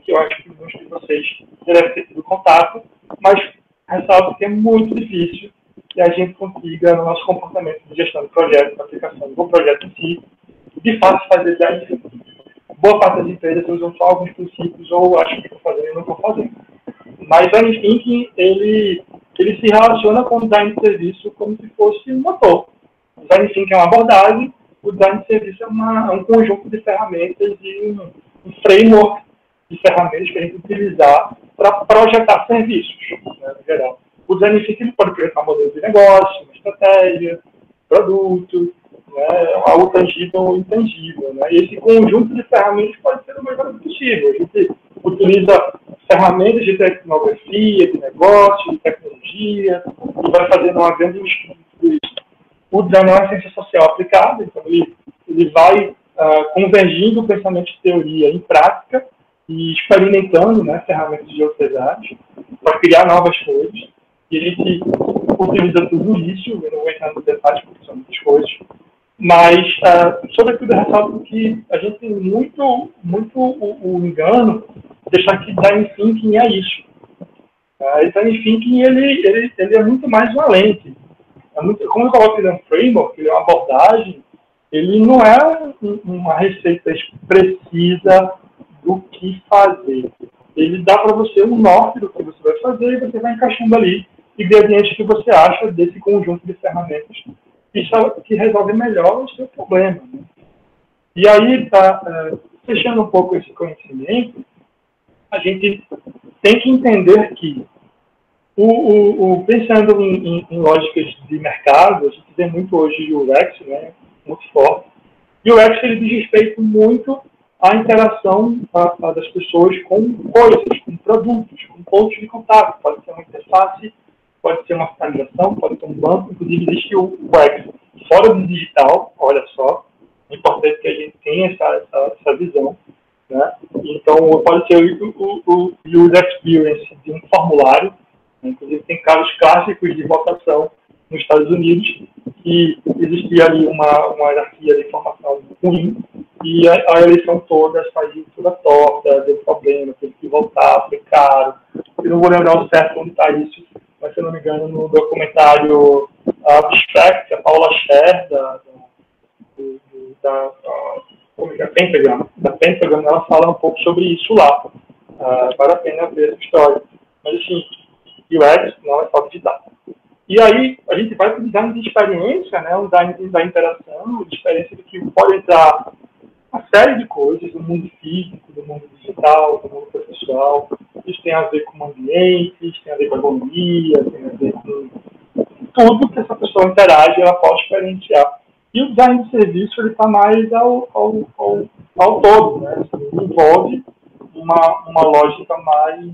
Que eu acho que muitos de vocês já devem ter tido contato, mas ressalto que é muito difícil que a gente consiga, no nosso comportamento de gestão de projetos, aplicação do projeto em si, de fato fazer design thinking. Boa parte das empresas usam só alguns princípios ou acham que estão fazendo e não estão fazendo. Mas o design thinking, ele se relaciona com o design de serviço como se fosse um motor. O design thinking é uma abordagem, o design de serviço é um conjunto de ferramentas e um framework de ferramentas que a gente utilizar para projetar serviços, né, no geral. O design thinking ele pode projetar um modelo de negócio, uma estratégia, produto, né, algo tangível ou intangível. Né? E esse conjunto de ferramentas pode ser o melhor possível. A gente utiliza ferramentas de tecnologia, de negócio, de tecnologia, e vai fazendo uma grande mistura de tudo isso. O design é uma ciência social aplicada, então ele vai convergindo o pensamento de teoria em prática e experimentando, né, ferramentas de outras áreas para criar novas coisas. E a gente utiliza tudo isso, eu não vou entrar nos detalhes porque são muitas coisas, mas, sobretudo, eu ressalto que a gente tem muito o engano de deixar que design thinking é isso. Design thinking ele é muito mais uma lente. Como eu coloco, ele é um framework, ele é uma abordagem, ele não é uma receita precisa do que fazer. Ele dá para você um norte do que você vai fazer e você vai encaixando ali ingredientes que você acha desse conjunto de ferramentas que resolve melhor o seu problema. Né? E aí, fechando um pouco esse conhecimento, a gente tem que entender que pensando em lógicas de mercado, a gente vê muito hoje o UX, né, muito forte. E o UX ele diz respeito muito à interação das pessoas com coisas, com produtos, com pontos de contato. Pode ser uma interface, pode ser uma finalização, pode ser um banco. Inclusive, existe o UX fora do digital, olha só. É importante que a gente tenha essa visão. Né? Então, pode ser o user experience de um formulário. Inclusive, tem casos clássicos de votação nos Estados Unidos, que existia ali uma hierarquia de informação ruim, e a eleição toda saiu toda torta, deu problema, teve que voltar, foi caro. Eu não vou lembrar o certo onde está isso, mas, se eu não me engano, no documentário Abstract, a Paula Scher, da Pentagon, ela fala um pouco sobre isso lá. Vale a pena ver essa história. Mas, assim, UX não é só digital. E aí, a gente vai para o design de experiência, né? O design da interação, de experiência que pode entrar uma série de coisas, do mundo físico, do mundo digital, do mundo processual. Isso tem a ver com o ambiente, isso tem a ver com a economia, tem a ver com tudo que essa pessoa interage, ela pode experienciar. E o design de serviço, ele está mais ao todo, né? Assim, envolve uma lógica mais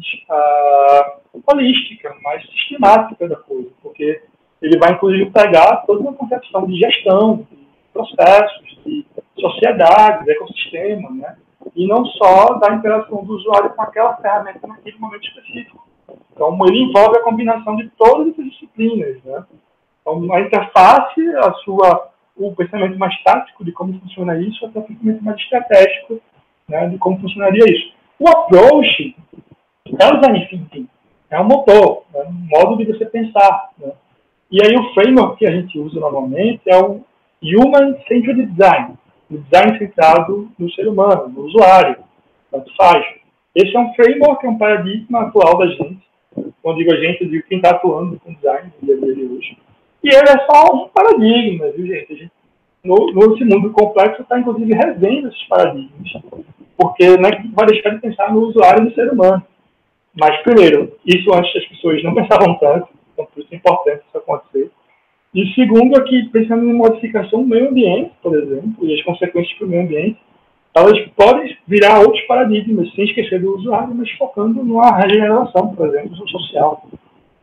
holística, mais sistemática da coisa, porque ele vai, inclusive, pegar toda uma concepção de gestão, de processos, de sociedade, de ecossistema, né? E não só da interação do usuário com aquela ferramenta naquele momento específico. Então, ele envolve a combinação de todas essas disciplinas, né? Então, a interface, o pensamento mais tático de como funciona isso, até o pensamento mais estratégico, né, de como funcionaria isso. O approach é o design thinking, é um motor, é um modo de você pensar. Né? E aí o framework que a gente usa normalmente é o Human-Centered Design, o design centrado no ser humano, no usuário, tanto faz. Esse é um framework, é um paradigma atual da gente. Quando digo a gente, eu digo quem está atuando com design no dia a dia de hoje. E ele é só um paradigma, viu, gente? A gente nesse mundo complexo está, inclusive, revendo esses paradigmas. Porque não é que vai deixar de pensar no usuário e no ser humano. Mas, primeiro, isso antes as pessoas não pensavam tanto, então por isso é importante isso acontecer. E segundo, é que pensando em modificação do meio ambiente, por exemplo, e as consequências para o meio ambiente, elas podem virar outros paradigmas, sem esquecer do usuário, mas focando numa regeneração, por exemplo, social,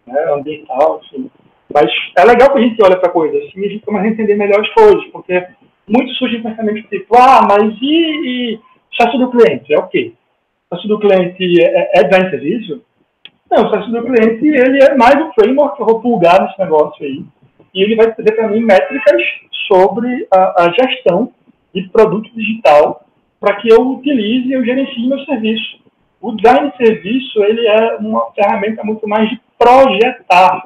né, ambiental, enfim. Mas é legal que a gente olha para a coisa assim e a gente começa a entender melhor as coisas, porque muitos surgem pensamentos tipo, mas e sócio do cliente? É o quê? O sócio do cliente é design de serviço? Não, o sócio do cliente ele é mais um framework que eu vou plugar nesse negócio aí. E ele vai trazer para mim métricas sobre a gestão de produto digital para que eu utilize e eu gerencie meu serviço. O design de serviço ele é uma ferramenta muito mais de projetar.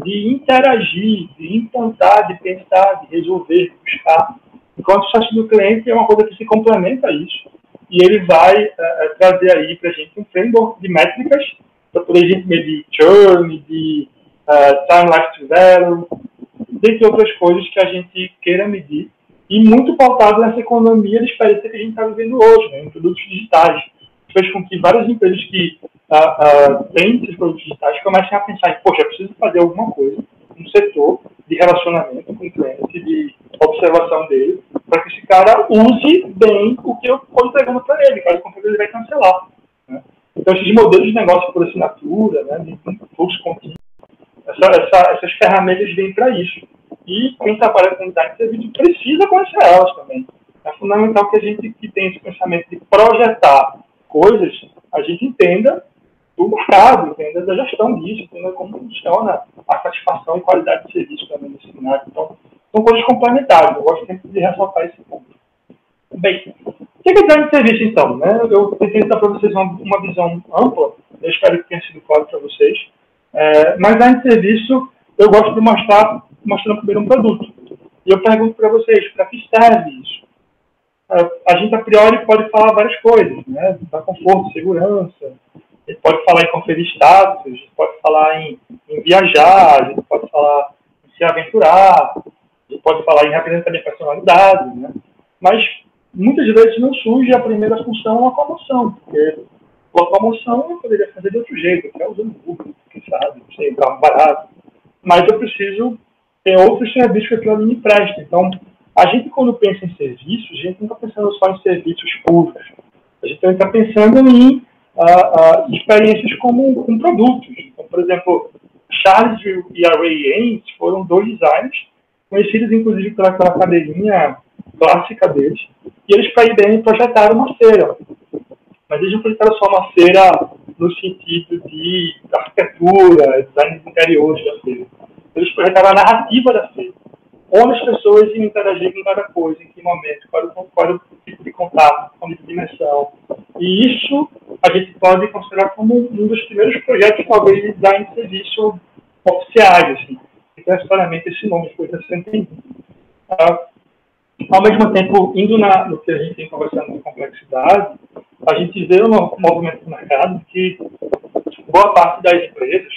de interagir, de implantar, de pensar, de resolver, de buscar. Enquanto o sucesso do cliente é uma coisa que se complementa a isso. E ele vai trazer aí para a gente um framework de métricas para poder a gente medir churn, medir time life to value, dentre outras coisas que a gente queira medir, e muito pautado nessa economia de experiência que a gente está vivendo hoje, né, em produtos digitais. Fez com que várias empresas que têm esses produtos digitais comecem a pensar em, poxa, eu preciso fazer alguma coisa no setor de relacionamento com o cliente, de observação dele, para que esse cara use bem o que eu estou entregando para ele, caso contrário ele vai cancelar. Né? Então, esses modelos de negócio por assinatura, né, de fluxo contínuo, essas ferramentas vêm para isso. E quem trabalha com design de serviço precisa conhecer elas também. É fundamental que a gente que tem esse pensamento de projetar coisas, a gente entenda do mercado, entenda da gestão disso, entenda como funciona a satisfação e qualidade de serviço também nesse cenário. Então, são coisas complementares. Eu gosto sempre de ressaltar esse ponto. Bem, o que é design de serviço, então? Né? Eu tentei dar para vocês uma visão ampla, eu espero que tenha sido claro para vocês. Mas design de serviço, eu gosto de mostrar mostrando primeiro um produto. E eu pergunto para vocês, para que serve isso? A gente, a priori, pode falar várias coisas, né? Da conforto, segurança, a gente pode falar em conferir status, a gente pode falar em viajar, a gente pode falar em se aventurar, a gente pode falar em representar a personalidade, né? Mas, muitas vezes, não surge a primeira função locomoção, porque locomoção eu poderia fazer de outro jeito, até usando Uber, quem sabe, não sei, um carro barato. Mas eu preciso ter outros serviços que aquilo ali me presta. Então, a gente, quando pensa em serviços, a gente não está pensando só em serviços públicos. A gente também está pensando em experiências com produtos. Então, por exemplo, Charles e a Ray Ames foram dois designers, conhecidos inclusive pelaquela cadeirinha clássica deles, e eles, para a IBM, projetaram uma feira. Mas eles não projetaram só uma feira no sentido de arquitetura, design de interiores da feira. Eles projetaram a narrativa da feira. Onde as pessoas iam interagir com cada coisa, em que momento, qual era o tipo de contato, qual a dimensão. E isso a gente pode considerar como um dos primeiros projetos, talvez, de design de serviço oficiais, assim. E necessariamente esse nome foi recente. Ao mesmo tempo, indo no que a gente tem conversado de complexidade, a gente vê um movimento do mercado que boa parte das empresas,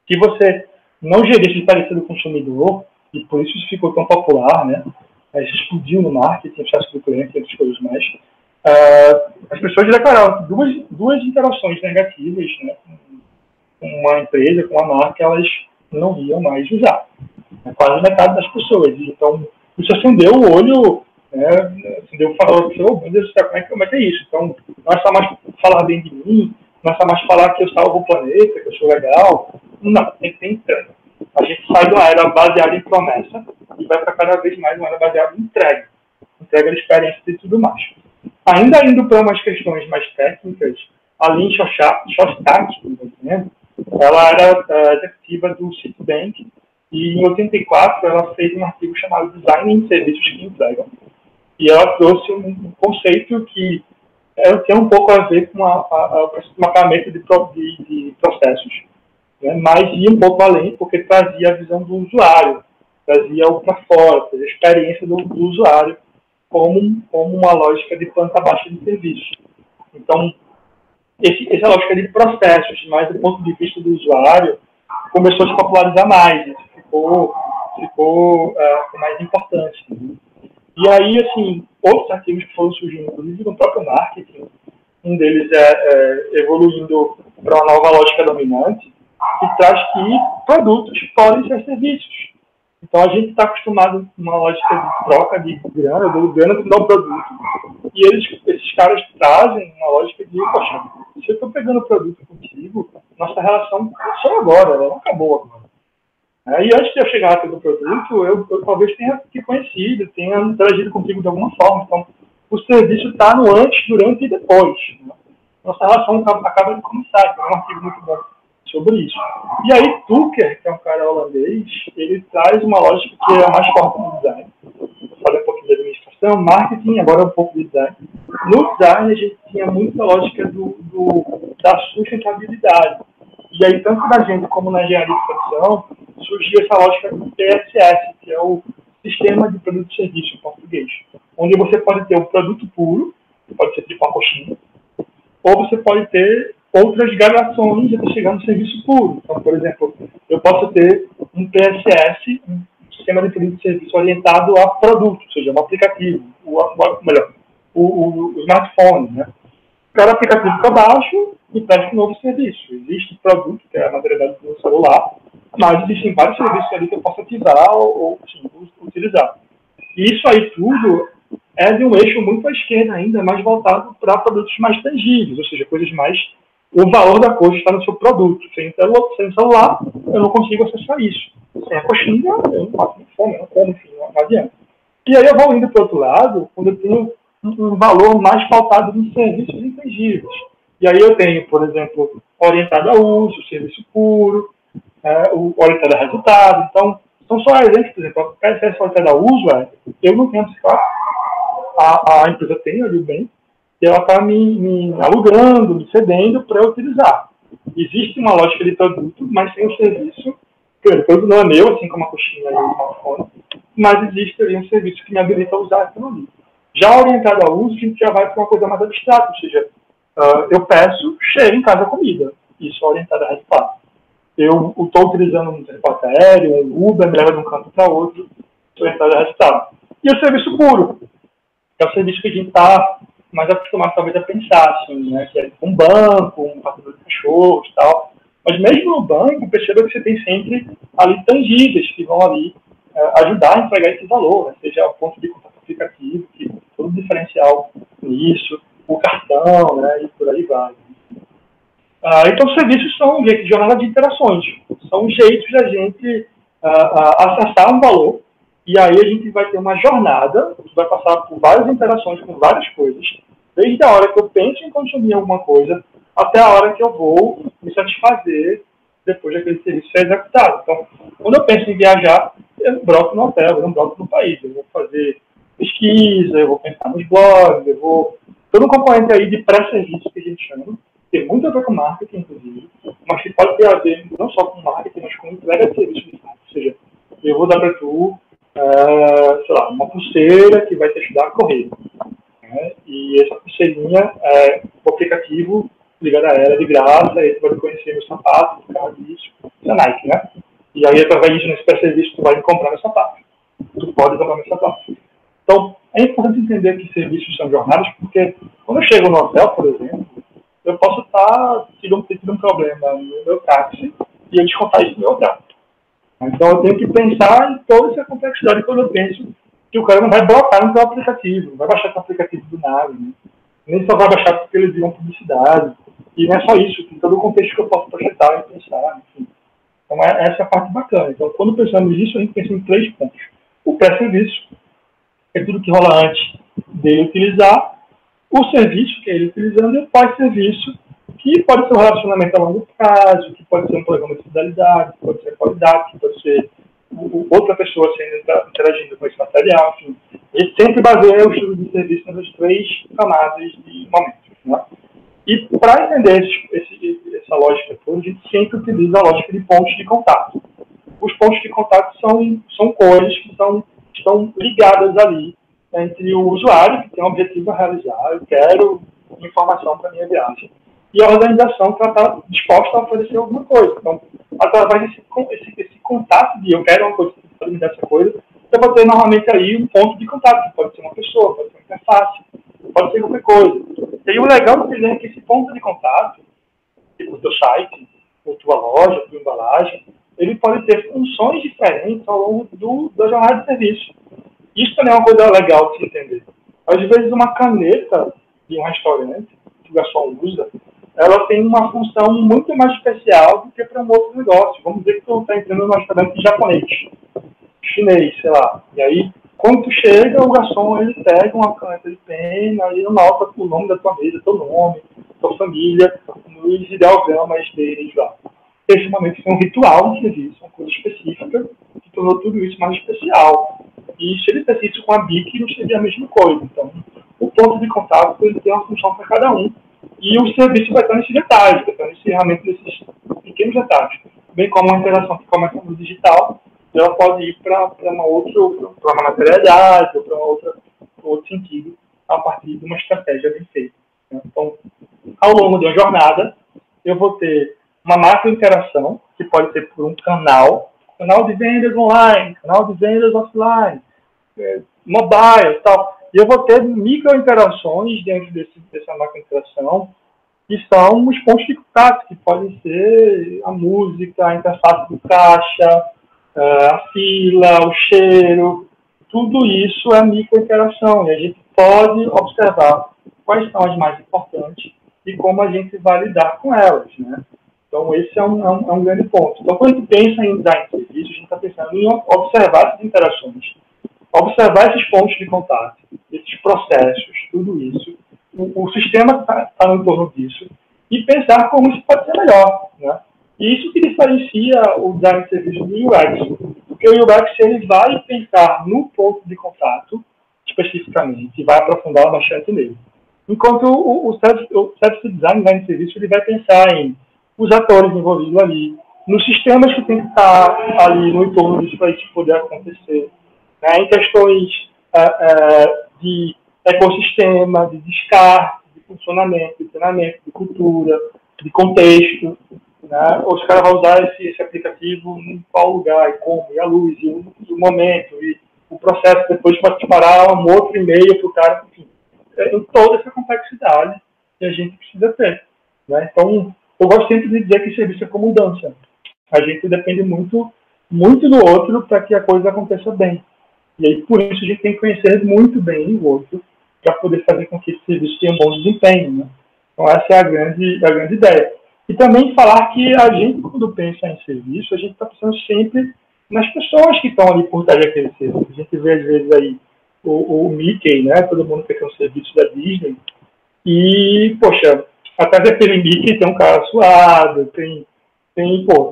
que você não gerisse a experiência do consumidor, e por isso ficou tão popular, né? Isso explodiu no marketing, acesso do cliente e outras coisas mais. As pessoas declararam que duas interações negativas, né, com uma empresa, com uma marca, elas não iam mais usar. Quase metade das pessoas. Então, isso acendeu o olho, né, acendeu o farol, meu Deus do céu, como é que é isso? Então, não é só mais falar bem de mim, não é só mais falar que eu salvo o planeta, que eu sou legal. Não, tem que ter entrega. A gente sai de uma era baseada em promessa e vai para cada vez mais uma era baseada em entrega. Entrega de experiência e tudo mais. Ainda indo para umas questões mais técnicas, a Lynn Shostak, por exemplo, ela era executiva do Citibank e em 84 ela fez um artigo chamado Design em Serviços que Entregam. E ela trouxe um conceito que tem um pouco a ver com o mapeamento de processos, né? Mas ia um pouco além, porque trazia a visão do usuário, trazia o para fora, trazia a experiência do usuário como uma lógica de planta baixa de serviço. Então, essa lógica de processos, mais do ponto de vista do usuário, começou a se popularizar mais, isso ficou com mais importância. Né? E aí, assim, outros artigos que foram surgindo, inclusive no próprio marketing, um deles evoluindo para uma nova lógica dominante, que traz que produtos podem ser serviços. Então, a gente está acostumado com uma lógica de troca de grana, do grana que dá o produto. E esses caras trazem uma lógica de, poxa, se eu estou pegando o produto contigo, nossa relação começou agora, ela não acabou agora. E antes de eu chegar até do produto, eu talvez tenha te conhecido, tenha interagido contigo de alguma forma. Então, o serviço está no antes, durante e depois. Né? Nossa relação acaba de começar, então é um artigo muito bom sobre isso. E aí, Tucker, que é um cara holandês, ele traz uma lógica que é a mais forte no design. Vou fazer um pouquinho de administração, marketing, agora um pouco de design. No design, a gente tinha muita lógica da sustentabilidade. E aí, tanto na gente como na engenharia de produção, surgiu essa lógica do PSS, que é o Sistema de Produto e Serviço em português, onde você pode ter um produto puro, que pode ser tipo uma coxinha, ou você pode ter outras gradações até chegar no serviço puro. Então, por exemplo, eu posso ter um PSS, um Sistema de Produto e Serviço orientado a produto, ou seja, um aplicativo, o smartphone, né? Cada aplicativo que eu baixo e presta um novo serviço. Existe produto, que é a materialidade do celular, mas existem vários serviços ali que eu posso ativar ou sim, utilizar. E isso aí tudo é de um eixo muito à esquerda ainda, mais voltado para produtos mais tangíveis, ou seja, coisas mais... O valor da coxa está no seu produto. Sem o celular, eu não consigo acessar isso. Sem a coxinha, eu não passo fome, eu não como, enfim, não adianta. E aí eu vou indo para o outro lado, quando eu tenho um valor mais pautado em serviços intangíveis. E aí eu tenho, por exemplo, orientado a uso, serviço puro, o orientado a resultado. Então, são só exemplos, por exemplo, a PSS orientada a uso, eu não tenho bicicleta, a empresa tem ali o bem, e ela está me alugando, me cedendo para eu utilizar. Existe uma lógica de produto, mas tem um serviço, que o produto não é meu, assim como a coxinha e o smartphone, mas existe ali um serviço que me habilita a usar aquilo ali. Já orientado ao uso, a gente já vai para uma coisa mais abstrata, ou seja, eu peço, chega em casa a comida. Isso é orientado a resultado. Eu estou utilizando um transporte aéreo, um Uber, me leva de um canto para outro, orientado a resultado. E o serviço puro, é o serviço que a gente está mais acostumado talvez a pensar, assim, né? Que é um banco, um passador de cachorros e tal. Mas mesmo no banco, perceba que você tem sempre ali tangíveis que vão ali ajudar a entregar esse valor, né? Seja o ponto de contato aplicativo, que tem todo o diferencial nisso, o cartão, né? E por aí vai. Então, os serviços são jornada de interações, são jeitos da gente acessar um valor, e aí a gente vai ter uma jornada, que vai passar por várias interações com várias coisas, desde a hora que eu penso em consumir alguma coisa, até a hora que eu vou me satisfazer depois daquele serviço ser executado. Então, quando eu penso em viajar, eu não broto no hotel, eu não broto no país, eu vou fazer pesquisa, eu vou pensar nos blogs, eu vou... Todo um componente aí de pré-serviço que a gente chama, tem muito a ver com marketing, inclusive, mas que pode ter a ver não só com marketing, mas com entrega de serviço de marketing. Ou seja, eu vou dar para tu, sei lá, uma pulseira que vai te ajudar a correr. Né? E essa pulseirinha o aplicativo ligado a ela de graça, e tu vai conhecer meu sapato, por causa disso, isso é Nike, né? E aí, através disso, nesse pré-serviço, tu vai me comprar meu sapato. Tu pode comprar meu sapato. Então, é importante entender que serviços são jornadas, porque quando eu chego no hotel, por exemplo, eu posso estar tendo um problema no meu táxi e eu descontar isso no meu hotel. Então, eu tenho que pensar em toda essa complexidade quando eu penso que o cara não vai blocar no seu aplicativo, não vai baixar o aplicativo do nada, né? Nem só vai baixar porque eles viram publicidade. E não é só isso, tem todo o contexto que eu posso projetar e pensar, enfim. Então, essa é a parte bacana. Então, quando pensamos nisso, a gente pensa em 3 pontos. O pré-serviço, é tudo que rola antes dele utilizar, o serviço que é ele utilizando e o pós-serviço, que pode ser um relacionamento a longo prazo, que pode ser um programa de fidelidade, que pode ser qualidade, que pode ser outra pessoa interagindo com esse material, enfim. A gente sempre baseia o estudo de serviço nas 3 camadas de momentos. Né? E para entender essa lógica toda, a gente sempre utiliza a lógica de pontos de contato. Os pontos de contato são coisas que estão ligadas ali entre o usuário, que tem um objetivo a realizar, eu quero informação para a minha viagem, e a organização que está disposta a oferecer alguma coisa. Então, através desse contato de eu quero uma coisa, para me dar essa coisa, eu vou ter normalmente aí um ponto de contato, que pode ser uma pessoa, pode ser uma interface, pode ser qualquer coisa. E aí o legal é que esse ponto de contato, tipo o teu site, ou tua loja, tua embalagem, ele pode ter funções diferentes ao longo da jornada de serviço. Isso também é uma coisa legal de se entender. Às vezes, uma caneta de um restaurante, que o garçom usa, ela tem uma função muito mais especial do que para um outro negócio. Vamos dizer que tu está entrando num restaurante japonês, chinês, sei lá. E aí, quando tu chega, o garçom ele pega uma caneta de pena, ele anota o nome da tua mesa, teu nome, tua família, nos ideogramas deles lá. Esse momento foi um ritual de serviço, uma coisa específica, que tornou tudo isso mais especial. E se ele fizesse isso com a BIC, não seria a mesma coisa. Então, o ponto de contato ele tem uma função para cada um. E o serviço vai estar nesse detalhe, vai estar realmente nesses pequenos detalhes, bem como uma interação que começa no digital, ela pode ir para uma materialidade ou para outro sentido, a partir de uma estratégia bem feita. Né? Então, ao longo de uma jornada, eu vou ter uma macro interação, que pode ser por um canal de vendas online, canal de vendas offline, mobile e tal. E eu vou ter micro interações dentro dessa macro interação, que são os pontos de contato, que podem ser a música, a interface do caixa, a fila, o cheiro, tudo isso é micro-interação, e a gente pode observar quais são as mais importantes e como a gente vai lidar com elas, né? Então, esse é um grande ponto. Então, quando a gente pensa em design de serviço, a gente está pensando em observar essas interações, observar esses pontos de contato, esses processos, tudo isso, o sistema está no entorno disso, e pensar como isso pode ser melhor, né? E isso que diferencia o design de serviço do UX, porque o UX ele vai pensar no ponto de contato especificamente e vai aprofundar bastante nele. Enquanto o service design de serviço ele vai pensar em os atores envolvidos ali, nos sistemas que tem que estar ali no entorno disso para isso poder acontecer, né? Em questões de ecossistema, de descarte, de funcionamento, de treinamento, de cultura, de contexto, né? Os caras vão usar esse aplicativo em qual lugar, e como, e a luz, e o momento, e o processo depois para disparar um outro e-mail para o cara, enfim. Em toda essa complexidade que a gente precisa ter, né? Então, eu gosto sempre de dizer que serviço é como mudança. A gente depende muito, muito do outro para que a coisa aconteça bem. E aí, por isso, a gente tem que conhecer muito bem o outro para poder fazer com que esse serviço tenha um bom desempenho, né? Então, essa é a grande ideia. E também falar que a gente, quando pensa em serviço, a gente está pensando sempre nas pessoas que estão ali por trás daquele serviço. A gente vê, às vezes, aí o Mickey, né? Todo mundo quer ter um serviço da Disney. E, poxa, atrás daquele Mickey tem um cara suado, tem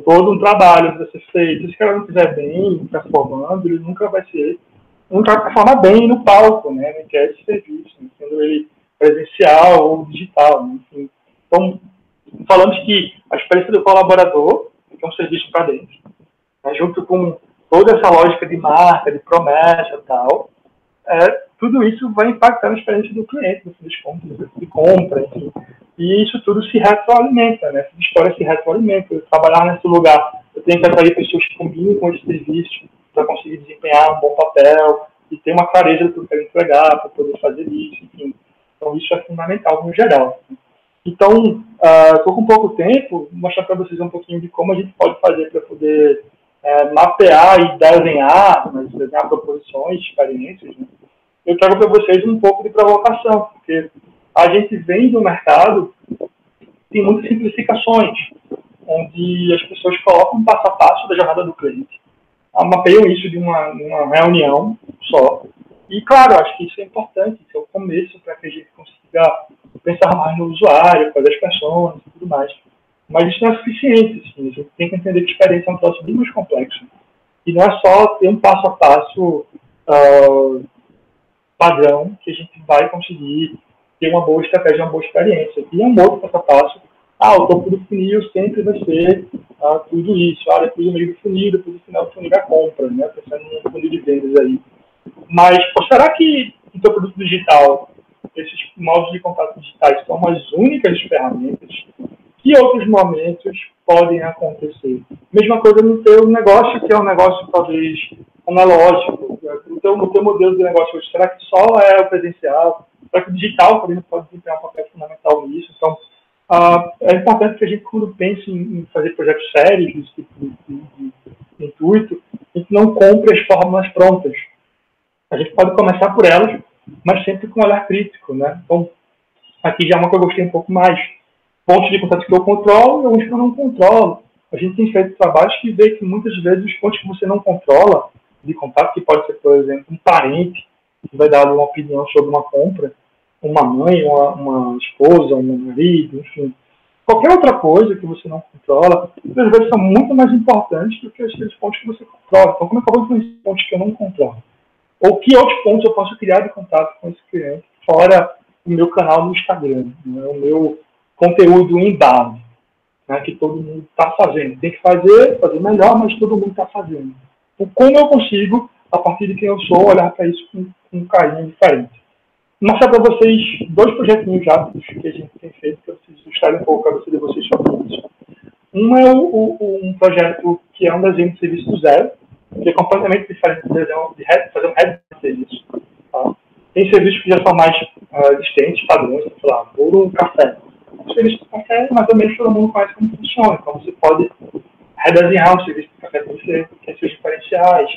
todo um trabalho para ser feito. Se esse cara não estiver bem performando, ele nunca vai performar bem no palco, né? Não quer esse serviço, né? Sendo ele presencial ou digital, né? Enfim. Então, falamos que a experiência do colaborador é um serviço para dentro, né? Junto com toda essa lógica de marca, de promessa e tal, tudo isso vai impactar na experiência do cliente, no fim dos contos, de compra, enfim. E isso tudo se retroalimenta, né? Essa história se retroalimenta. Eu trabalhar nesse lugar, eu tenho que atrair pessoas que combinem com esse serviço para conseguir desempenhar um bom papel e ter uma clareza do que eu quero entregar para poder fazer isso, enfim. Então, isso é fundamental no geral. Então, estou com pouco tempo, vou mostrar para vocês um pouquinho de como a gente pode fazer para poder mapear e desenhar proposições, experiências, né? Eu trago para vocês um pouco de provocação, porque a gente vem do mercado, tem muitas simplificações, onde as pessoas colocam um passo a passo da jornada do cliente, mapeiam isso de uma reunião só. E, claro, acho que isso é importante, isso é o começo para que a gente consiga pensar mais no usuário, fazer as pessoas e tudo mais. Mas isso não é suficiente, assim, a gente tem que entender que a experiência é um troço bem mais complexo. E não é só ter um passo a passo padrão que a gente vai conseguir ter uma boa estratégia, uma boa experiência. E um outro passo a passo, o topo do funil sempre vai ser tudo isso. Depois do meio do funil, depois do final do funil da compra, né? Pensando no funil de vendas aí. Mas, será que o seu produto digital, esses modos de contato digitais são as únicas ferramentas? Que outros momentos podem acontecer? Mesma coisa no teu negócio, que é um negócio talvez analógico. No teu modelo de negócio hoje, será que só é o presencial? Será que o digital também pode desempenhar um papel fundamental nisso? Então, é importante que a gente, quando pense em fazer projetos sérios, desse tipo de intuito, a gente não compre as fórmulas prontas. A gente pode começar por elas, mas sempre com um olhar crítico, né? Então, aqui já é uma que eu gostei um pouco mais. Pontos de contato que eu controlo e alguns que eu não controlo. A gente tem feito trabalhos que vê que muitas vezes os pontos que você não controla de contato, que pode ser, por exemplo, um parente que vai dar uma opinião sobre uma compra, uma mãe, uma esposa, um marido, enfim. Qualquer outra coisa que você não controla, às vezes são muito mais importantes do que aqueles pontos que você controla. Então, como é que eu vou influenciar pontos que eu não controlo? Ou que outros pontos eu posso criar de contato com esse cliente, fora o meu canal no Instagram, né? O meu conteúdo inbound. né, que todo mundo está fazendo. Tem que fazer melhor, mas todo mundo está fazendo. Então, como eu consigo, a partir de quem eu sou, olhar para isso com um carinho diferente? Vou mostrar para vocês 2 projetinhos rápidos que a gente tem feito, que eu preciso ilustrar um pouco a cabeça de vocês sobre isso. Um é um projeto que é um desenho de serviço do zero, que é completamente diferente do desenho de fazer um head de serviço. Tá? Tem serviços que já são mais existentes, padrões, sei lá, bolo, café. O serviço de café, mais ou menos, todo mundo conhece como funciona. Então, você pode redesenhar o serviço de café para você, ter seus diferenciais,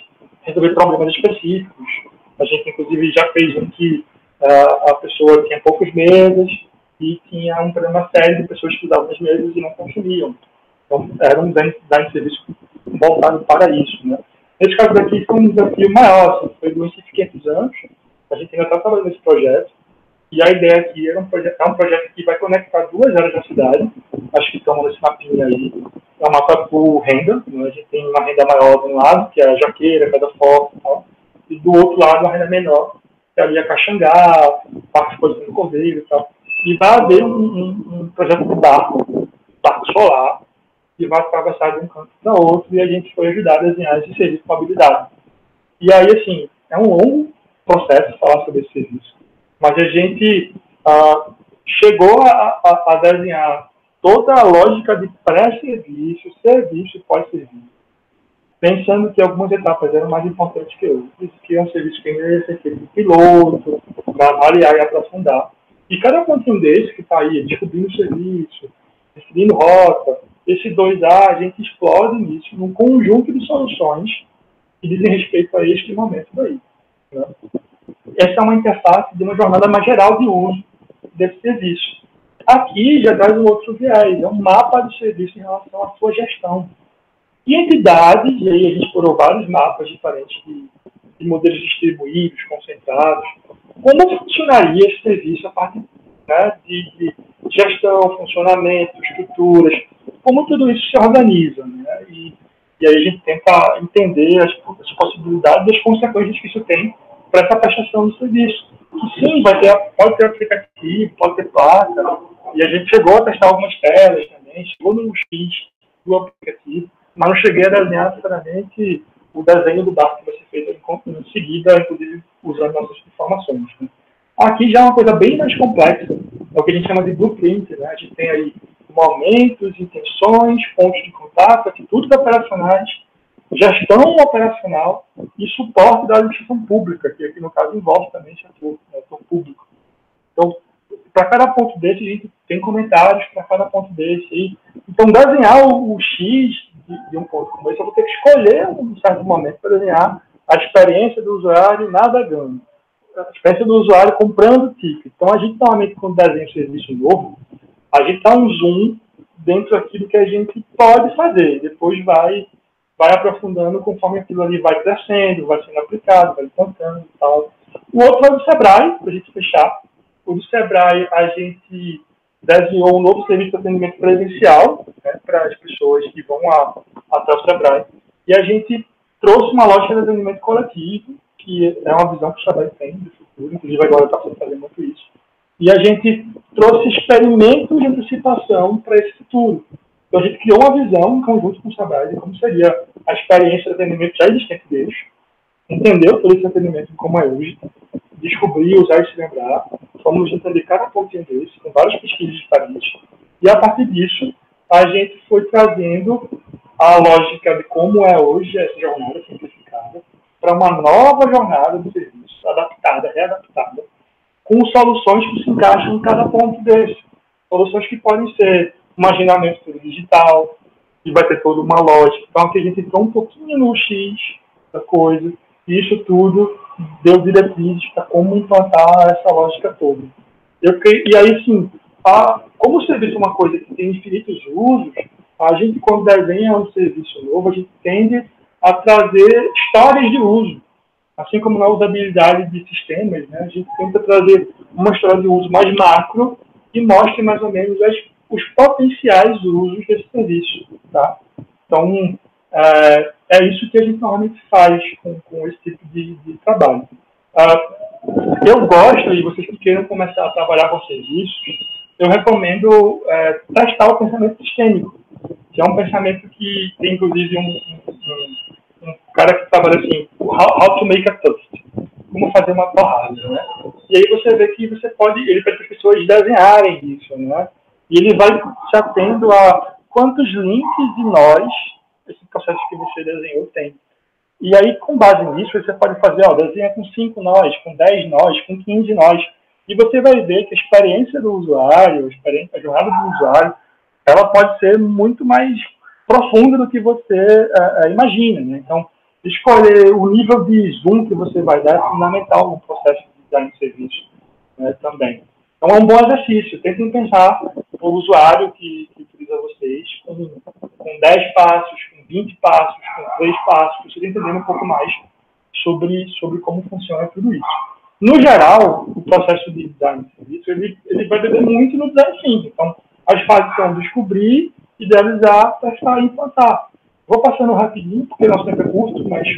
resolver problemas específicos. A gente, inclusive, já fez um que a pessoa tinha poucas mesas e tinha um problema sério de pessoas que usavam as mesas e não consumiam. Então, era um design de serviço voltado para isso, né? Nesse caso daqui foi um desafio maior, assim, foi durante 500 anos, a gente ainda está trabalhando nesse projeto, e a ideia aqui é um projeto que vai conectar 2 áreas da cidade, acho que estão nesse mapinha aí, é um mapa por renda, né? A gente tem uma renda maior de um lado, que é a Jaqueira, Pedra Forte e tal, e do outro lado uma renda menor, que é ali a Caxangá, Parque Exposição do Cordeiro e tal. E vai haver um projeto de barco solar, que vai atravessar de um canto para outro, e a gente foi ajudar a desenhar esse serviço de mobilidade. E aí, assim, é um longo processo falar sobre esse serviço, mas a gente chegou a desenhar toda a lógica de pré-serviço, serviço e pós-serviço, pensando que algumas etapas eram mais importantes que outras, que é um serviço que ainda ia ser feito de piloto, para avaliar e aprofundar. E cada pontinho desse que está aí, descobrindo o serviço, definindo rota, esses 2A, a gente explode nisso num conjunto de soluções que dizem respeito a este momento daí. Né? Essa é uma interface de uma jornada mais geral de uso desse serviço. Aqui já traz um outro viés, é um mapa de serviço em relação à sua gestão. E entidades, e aí a gente explorou vários mapas diferentes de modelos distribuídos, concentrados, como funcionaria esse serviço a partir, né, de gestão, funcionamento, estruturas, como tudo isso se organiza, né? E aí a gente tenta entender as possibilidades e as consequências que isso tem para essa prestação do serviço. E sim, pode ter aplicativo, pode ter placa, e a gente chegou a testar algumas telas também, chegou no X do aplicativo, mas não cheguei a desenhar necessariamente o desenho do barco que vai ser feito em seguida, inclusive usando nossas informações. Né? Aqui já é uma coisa bem mais complexa, é o que a gente chama de blueprint, né? A gente tem aí momentos, intenções, pontos de contato, atitudes operacionais, gestão operacional e suporte da administração pública, que aqui no caso envolve também setor público. Então, para cada ponto desse, a gente tem comentários para cada ponto desse. Então, desenhar o X de um ponto como esse, eu vou ter que escolher um certo momento para desenhar a experiência do usuário navegando, a experiência do usuário comprando ticket. Então, a gente, normalmente, quando desenha um serviço novo, a gente dá um zoom dentro daquilo que a gente pode fazer. Depois vai aprofundando conforme aquilo ali vai crescendo, vai sendo aplicado, vai implantando e tal. O outro é o do Sebrae, para a gente fechar. O do Sebrae, a gente desenhou um novo serviço de atendimento presencial, né, para as pessoas que vão até o Sebrae. E a gente trouxe uma lógica de atendimento coletivo, que é uma visão que o Sebrae tem do futuro, inclusive agora está fazendo muito isso. E a gente trouxe experimentos de antecipação para esse futuro. Então a gente criou uma visão em conjunto com o Sebrae de como seria a experiência de atendimento já existente deles, entendeu todo esse atendimento como é hoje, descobrir, usar e se lembrar, fomos entender cada pontinho desse, com várias pesquisas diferentes, e a partir disso a gente foi trazendo a lógica de como é hoje essa jornada simplificada para uma nova jornada de serviço, adaptada, readaptada, com soluções que se encaixam em cada ponto desse. Soluções que podem ser um agendamento digital, que vai ter toda uma lógica. Então, aqui a gente entrou um pouquinho no X da coisa, e isso tudo deu diretrizes para como implantar essa lógica toda. E aí, sim, como o serviço é uma coisa que tem infinitos usos, a gente, quando desenha um serviço novo, a gente tende a trazer histórias de uso. Assim como na usabilidade de sistemas, né, a gente tenta trazer uma história de uso mais macro e mostre mais ou menos os potenciais usos desse serviço. Tá? Então, é isso que a gente normalmente faz com esse tipo de trabalho. Eu gosto, e vocês que queiram começar a trabalhar com serviços, eu recomendo testar o pensamento sistêmico. que é um pensamento que tem, inclusive, um cara que trabalha assim, how to make a toast, como fazer uma torrada, né? E aí você vê que ele pede para as pessoas desenharem isso, né? E ele vai se atendo a quantos links de nós esse processo que você desenhou tem. E aí, com base nisso, você pode fazer, desenha com 5 nós, com 10 nós, com 15 nós. E você vai ver que a experiência do usuário, a jornada do usuário, ela pode ser muito mais profunda do que você imagina, né? Então, escolher o nível de zoom que você vai dar é fundamental no processo de design de serviço, né, também. Então, é um bom exercício. Tentem pensar o usuário que utiliza vocês com 10 passos, com 20 passos, com 3 passos, para vocês entenderem um pouco mais sobre como funciona tudo isso. No geral, o processo de design de serviço, ele vai beber muito no design thinking. Então, as fases são descobrir, idealizar, testar e implantar. Vou passando rapidinho, porque nosso tempo é curto, mas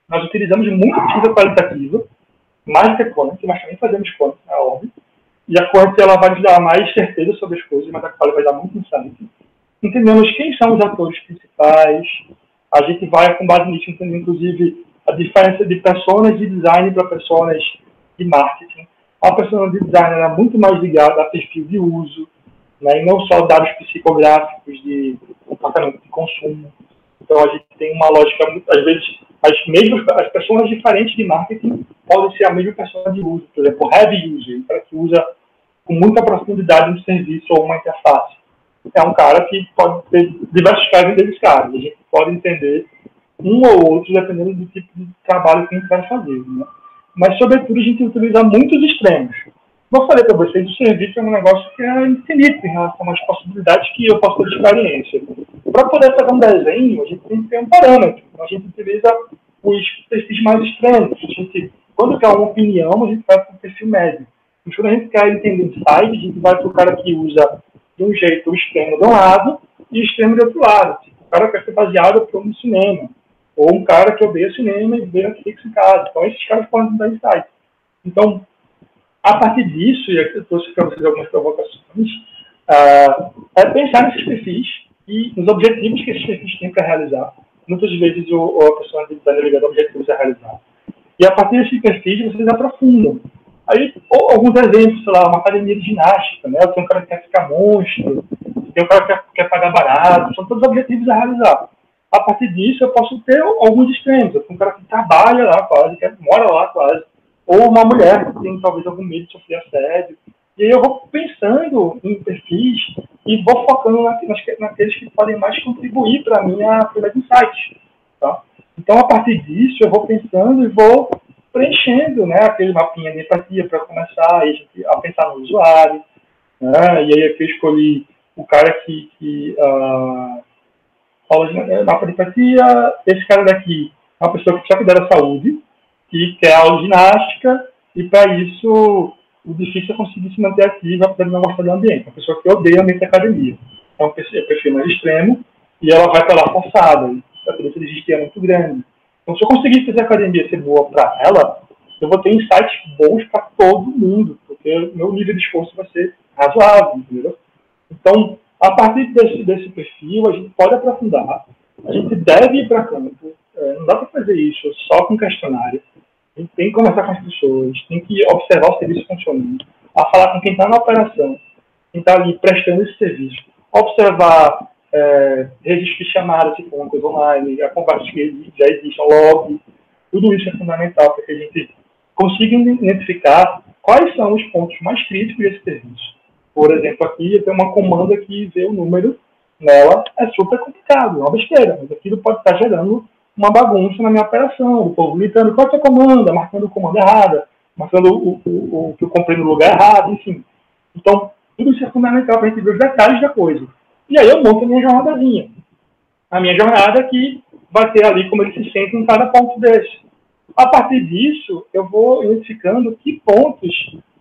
nós utilizamos muito pesquisa qualitativa, mais do que quant, mas também fazemos quant, é óbvio. E a quant ela vai nos dar mais certeza sobre as coisas, mas a qual vai dar muito insight. Entendemos quem são os atores principais. A gente vai, com base nisso, entender, inclusive, a diferença de personas de design para personas de marketing. A persona de design é muito mais ligada a perfil de uso, né, e não só dados psicográficos de comportamento de consumo. Então, a gente tem uma lógica, às vezes, as pessoas diferentes de marketing podem ser a mesma pessoa de uso. Por exemplo, heavy user, um cara que usa com muita profundidade um serviço ou uma interface. É um cara que pode ter diversos casos desses casos. A gente pode entender um ou outro dependendo do tipo de trabalho que a gente vai fazer, né? Mas, sobretudo, a gente utiliza muitos extremos. Como eu falei para vocês, o serviço é um negócio que é infinito em relação às possibilidades que eu posso ter de experiência. Para poder fazer um desenho, a gente tem que ter um parâmetro. Então, a gente utiliza os perfis mais extremos. Quando quer uma opinião, a gente vai para o perfil médio. E quando a gente quer entender insight, a gente vai para o cara que usa de um jeito o extremo de um lado e o extremo do outro lado. O cara quer ser baseado no cinema. Ou um cara que odeia cinema e vê Netflix em casa. Então, esses caras podem dar insight. Então, a partir disso, e aqui eu trouxe para vocês algumas provocações, é pensar nesses perfis e nos objetivos que esses perfis têm para realizar. Muitas vezes a pessoa de design é ligada a objetivos a realizar. E a partir desses perfis, vocês aprofundam. Aí, alguns exemplos, sei lá, uma academia de ginástica, né? Tem um cara que quer ficar monstro, tem um cara que quer pagar barato, são todos objetivos a realizar. A partir disso, eu posso ter alguns extremos. Eu tenho um cara que trabalha lá quase, que mora lá quase, ou uma mulher que tem talvez algum medo de sofrer assédio. E aí eu vou pensando em perfis e vou focando naqueles que podem mais contribuir para a minha primeira insight. Tá? Então, a partir disso, eu vou pensando e vou preenchendo, né, aquele mapinha de empatia para começar a pensar no usuário. Né? E aí aqui eu escolhi o cara que fala de mapa de empatia. Esse cara daqui é uma pessoa que já cuida da saúde, que quer aula de ginástica, e para isso o difícil é conseguir se manter ativa apesar de não gostar do ambiente. Uma pessoa que odeia o ambiente da academia. É um perfil mais extremo e ela vai para lá forçada. A tendência de desistir é muito grande. Então, se eu conseguir fazer a academia ser boa para ela, eu vou ter insights bons para todo mundo, porque meu nível de esforço vai ser razoável, entendeu? Então, a partir desse perfil, a gente pode aprofundar, a gente deve ir para campo, não dá para fazer isso só com questionário. A gente tem que conversar com as pessoas, tem que observar o serviço funcionando, a falar com quem está na operação, quem está ali prestando esse serviço, observar registro de chamadas, se for uma coisa online, a conversa que já existem, log, tudo isso é fundamental para que a gente consiga identificar quais são os pontos mais críticos desse serviço. Por exemplo, aqui eu tenho uma comanda que vê o número nela, é super complicado, é uma besteira, mas aquilo pode estar gerando uma bagunça na minha operação, o povo gritando qual é a comanda, marcando o comando errada, marcando o que eu comprei no lugar errado, enfim. Então, tudo isso é fundamental para a gente ver os detalhes da coisa. E aí eu monto a minha jornadazinha. A minha jornada que vai ter ali como ele se sente em cada ponto desse. A partir disso, eu vou identificando que pontos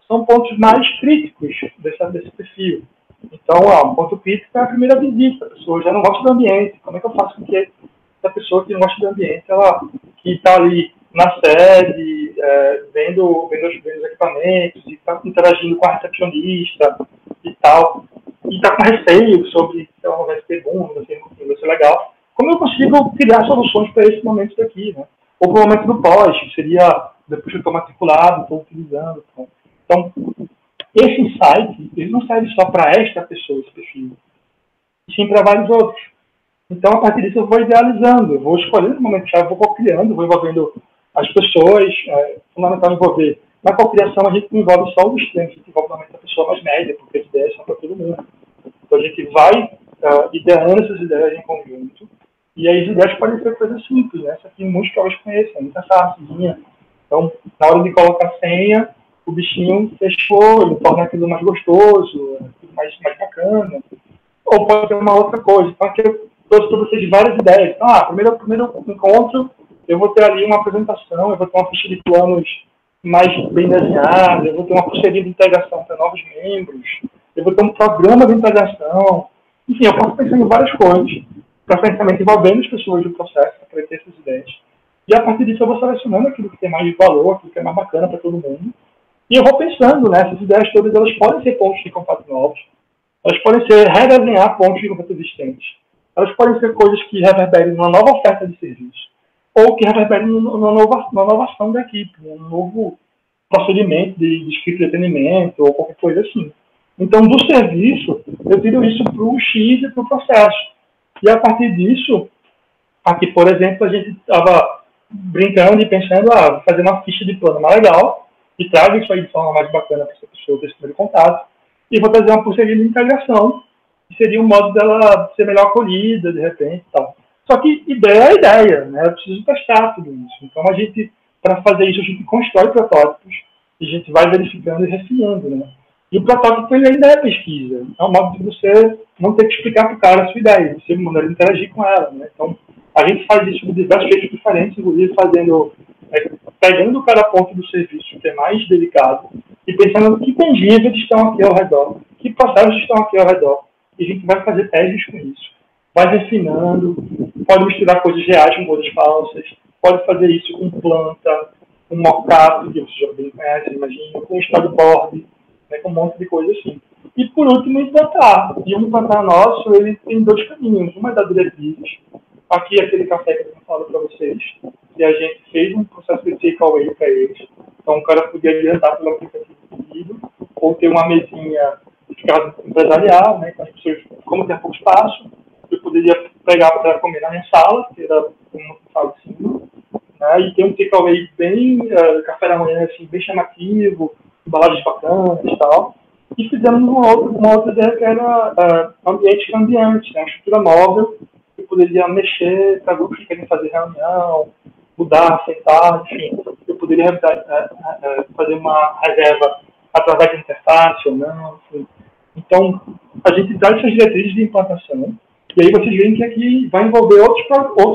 são pontos mais críticos desse perfil. Então, um ponto crítico é a primeira visita. A pessoa já não gosta do ambiente. Como é que eu faço com que essa pessoa que não gosta do ambiente, ela que está ali na sede, vendo os equipamentos, e está interagindo com a recepcionista e tal, e está com receio sobre se ela não vai ser bom, não vai ser legal, como eu consigo criar soluções para esse momento daqui, né? Ou para o momento do pós, que seria depois que eu estou matriculado, estou utilizando. Então, esse insight, ele não serve só para esta pessoa, esse perfil, e sim para vários outros. Então, a partir disso, eu vou idealizando, eu vou escolhendo o momento chave, vou co-criando, vou envolvendo as pessoas, é fundamental envolver. Na co-criação, a gente não envolve só os extremos, a gente envolve normalmente a pessoa mais média, porque as ideias são para todo mundo. Então, a gente vai ideando essas ideias em conjunto, e aí as ideias podem ser coisas simples, né? Essa aqui muitos talvez conheçam, muita sarcinha. Então, na hora de colocar a senha, o bichinho fechou, ele torna aquilo mais gostoso, mais bacana. Ou pode ser uma outra coisa. Então, aqui eu trouxe para vocês várias ideias. Então, primeiro encontro, eu vou ter ali uma apresentação, eu vou ter uma ficha de planos mais bem desenhada, eu vou ter uma pulseirinha de integração para novos membros, eu vou ter um programa de integração. Enfim, eu posso pensar em várias coisas, preferencialmente envolvendo as pessoas do processo para ter essas ideias. E a partir disso eu vou selecionando aquilo que tem mais valor, aquilo que é mais bacana para todo mundo. E eu vou pensando, né, essas ideias todas, elas podem ser pontos de contato novos, elas podem ser redesenhar pontos de contato existentes, elas podem ser coisas que reverberem uma nova oferta de serviço, ou que reverberem uma nova ação da equipe, um novo procedimento de escrita de atendimento, ou qualquer coisa assim. Então, do serviço, eu tiro isso para o X e para o processo. E a partir disso, aqui, por exemplo, a gente estava brincando e pensando, vou fazer uma ficha de plano mais legal, e trago isso aí de forma mais bacana para essa pessoa ter esse primeiro contato, e vou trazer uma pulseirinha de integração, que seria um modo dela ser melhor acolhida, de repente, e tal. Só que ideia é ideia, né? Eu preciso testar tudo isso. Então, a gente, para fazer isso, a gente constrói protótipos, e a gente vai verificando e refinando, né? E o protótipo, ele ainda é pesquisa. É um modo de você não ter que explicar para o cara a sua ideia, você mandar ele interagir com ela, né? Então, a gente faz isso de diversos jeitos diferentes, inclusive pegando cada ponto do serviço que é mais delicado e pensando que tangíveis estão aqui ao redor, que processos estão aqui ao redor. E a gente vai fazer testes com isso. Vai refinando, pode misturar coisas reais com coisas falsas, pode fazer isso com planta, com mockup, que você já bem conhece, imagina, com storyboard, né, com um monte de coisa assim. E por último, implantar. E o implantar nosso, ele tem dois caminhos. Uma é das diretrizes. Aqui, aquele café que eu tinha falado para vocês, que a gente fez um processo de takeaway para eles. Então, o cara podia adiantar pelo aplicativo do pedido, ou ter uma mesinha de casa empresarial, né? Então, as pessoas, como tem pouco espaço, eu poderia pegar para comer na minha sala, que era uma sala de cima, né? E ter um takeaway bem, café da manhã, assim, bem chamativo, embalagens bacanas e tal. E fizemos uma outra ideia que era ambiente cambiante, né? Uma estrutura móvel, que poderia mexer para grupos que querem fazer reunião, mudar, sentar, enfim. Eu poderia fazer uma reserva através da interface ou não. Enfim. Então, a gente traz essas diretrizes de implantação, e aí vocês veem que aqui vai envolver outros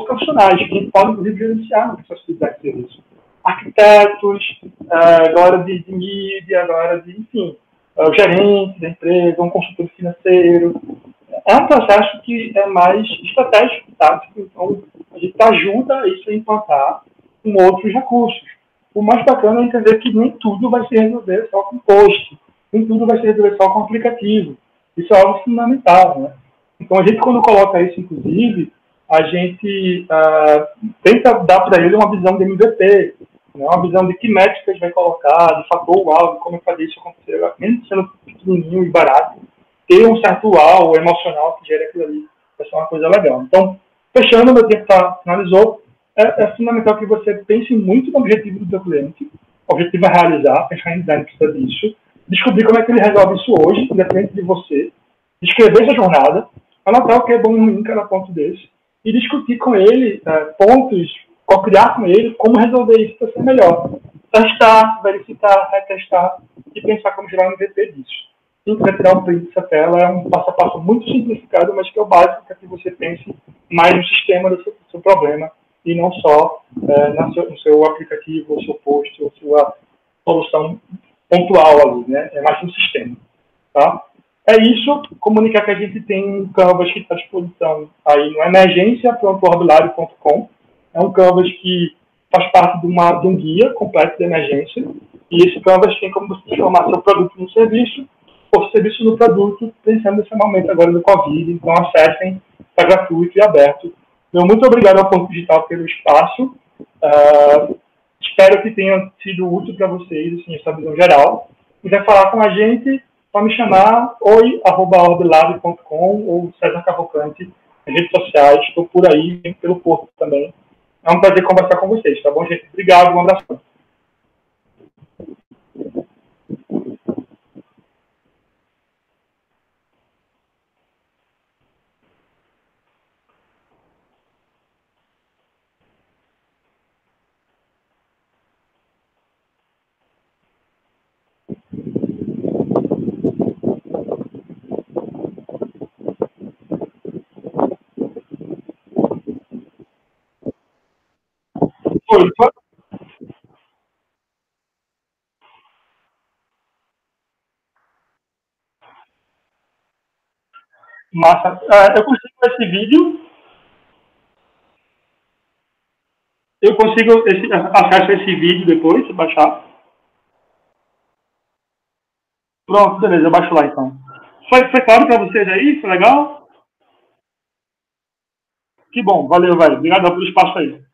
profissionais, que podem, inclusive, gerenciar no processo de serviço. Arquitetos, agora de mídia, agora de, enfim, o gerente da empresa, um consultor financeiro. É um processo que é mais estratégico, tático, então a gente ajuda isso a implantar com outros recursos. O mais bacana é entender que nem tudo vai se resolver só com post, nem tudo vai se resolver só com aplicativo. Isso é algo fundamental, né? Então a gente, quando coloca isso, inclusive, a gente tenta dar para ele uma visão de MVP, né? Uma visão de que métricas vai colocar, de fator uau, de como fazer isso acontecer, mesmo sendo pequenininho e barato, ter um certo uau emocional que gera aquilo ali, vai ser uma coisa legal. Então, fechando, meu tempo finalizou, é fundamental que você pense muito no objetivo do seu cliente, o objetivo é realizar, pensar em design precisa disso, descobrir como é que ele resolve isso hoje, independente de você, descrever essa jornada, anotar o que é bom em cada ponto desse, e discutir com ele pontos, co-criar com ele como resolver isso para ser melhor. Testar, verificar, retestar e pensar como gerar um MVP disso. Quem quiser tirar um print dessa tela, é um passo a passo muito simplificado, mas que é o básico para que você pense mais no sistema do seu problema e não só no seu aplicativo, ou seu post, ou sua solução pontual ali, né? É mais um sistema, tá? É isso, comunicar que a gente tem um Canvas que está à disposição aí no emergência.orbilario.com. É um Canvas que faz parte de um guia completo de emergência, e esse Canvas tem como você transformar seu produto em serviço, reforço de serviço no produto, pensando nesse momento agora do Covid. Então, acessem, está gratuito e aberto. Então, muito obrigado ao Porto Digital pelo espaço. Espero que tenha sido útil para vocês, assim, essa visão geral. Se quiser falar com a gente, pode me chamar oi@orblab.com ou César Cavalcante nas redes sociais. Estou por aí, pelo Porto também. É um prazer conversar com vocês, tá bom, gente? Obrigado, um abraço. Oi, massa. Eu consigo esse vídeo, eu consigo acesso a esse vídeo depois, se baixar. Pronto, beleza, eu baixo lá então. Foi claro para vocês aí? Foi legal? Que bom, valeu, velho. Obrigado pelo espaço aí.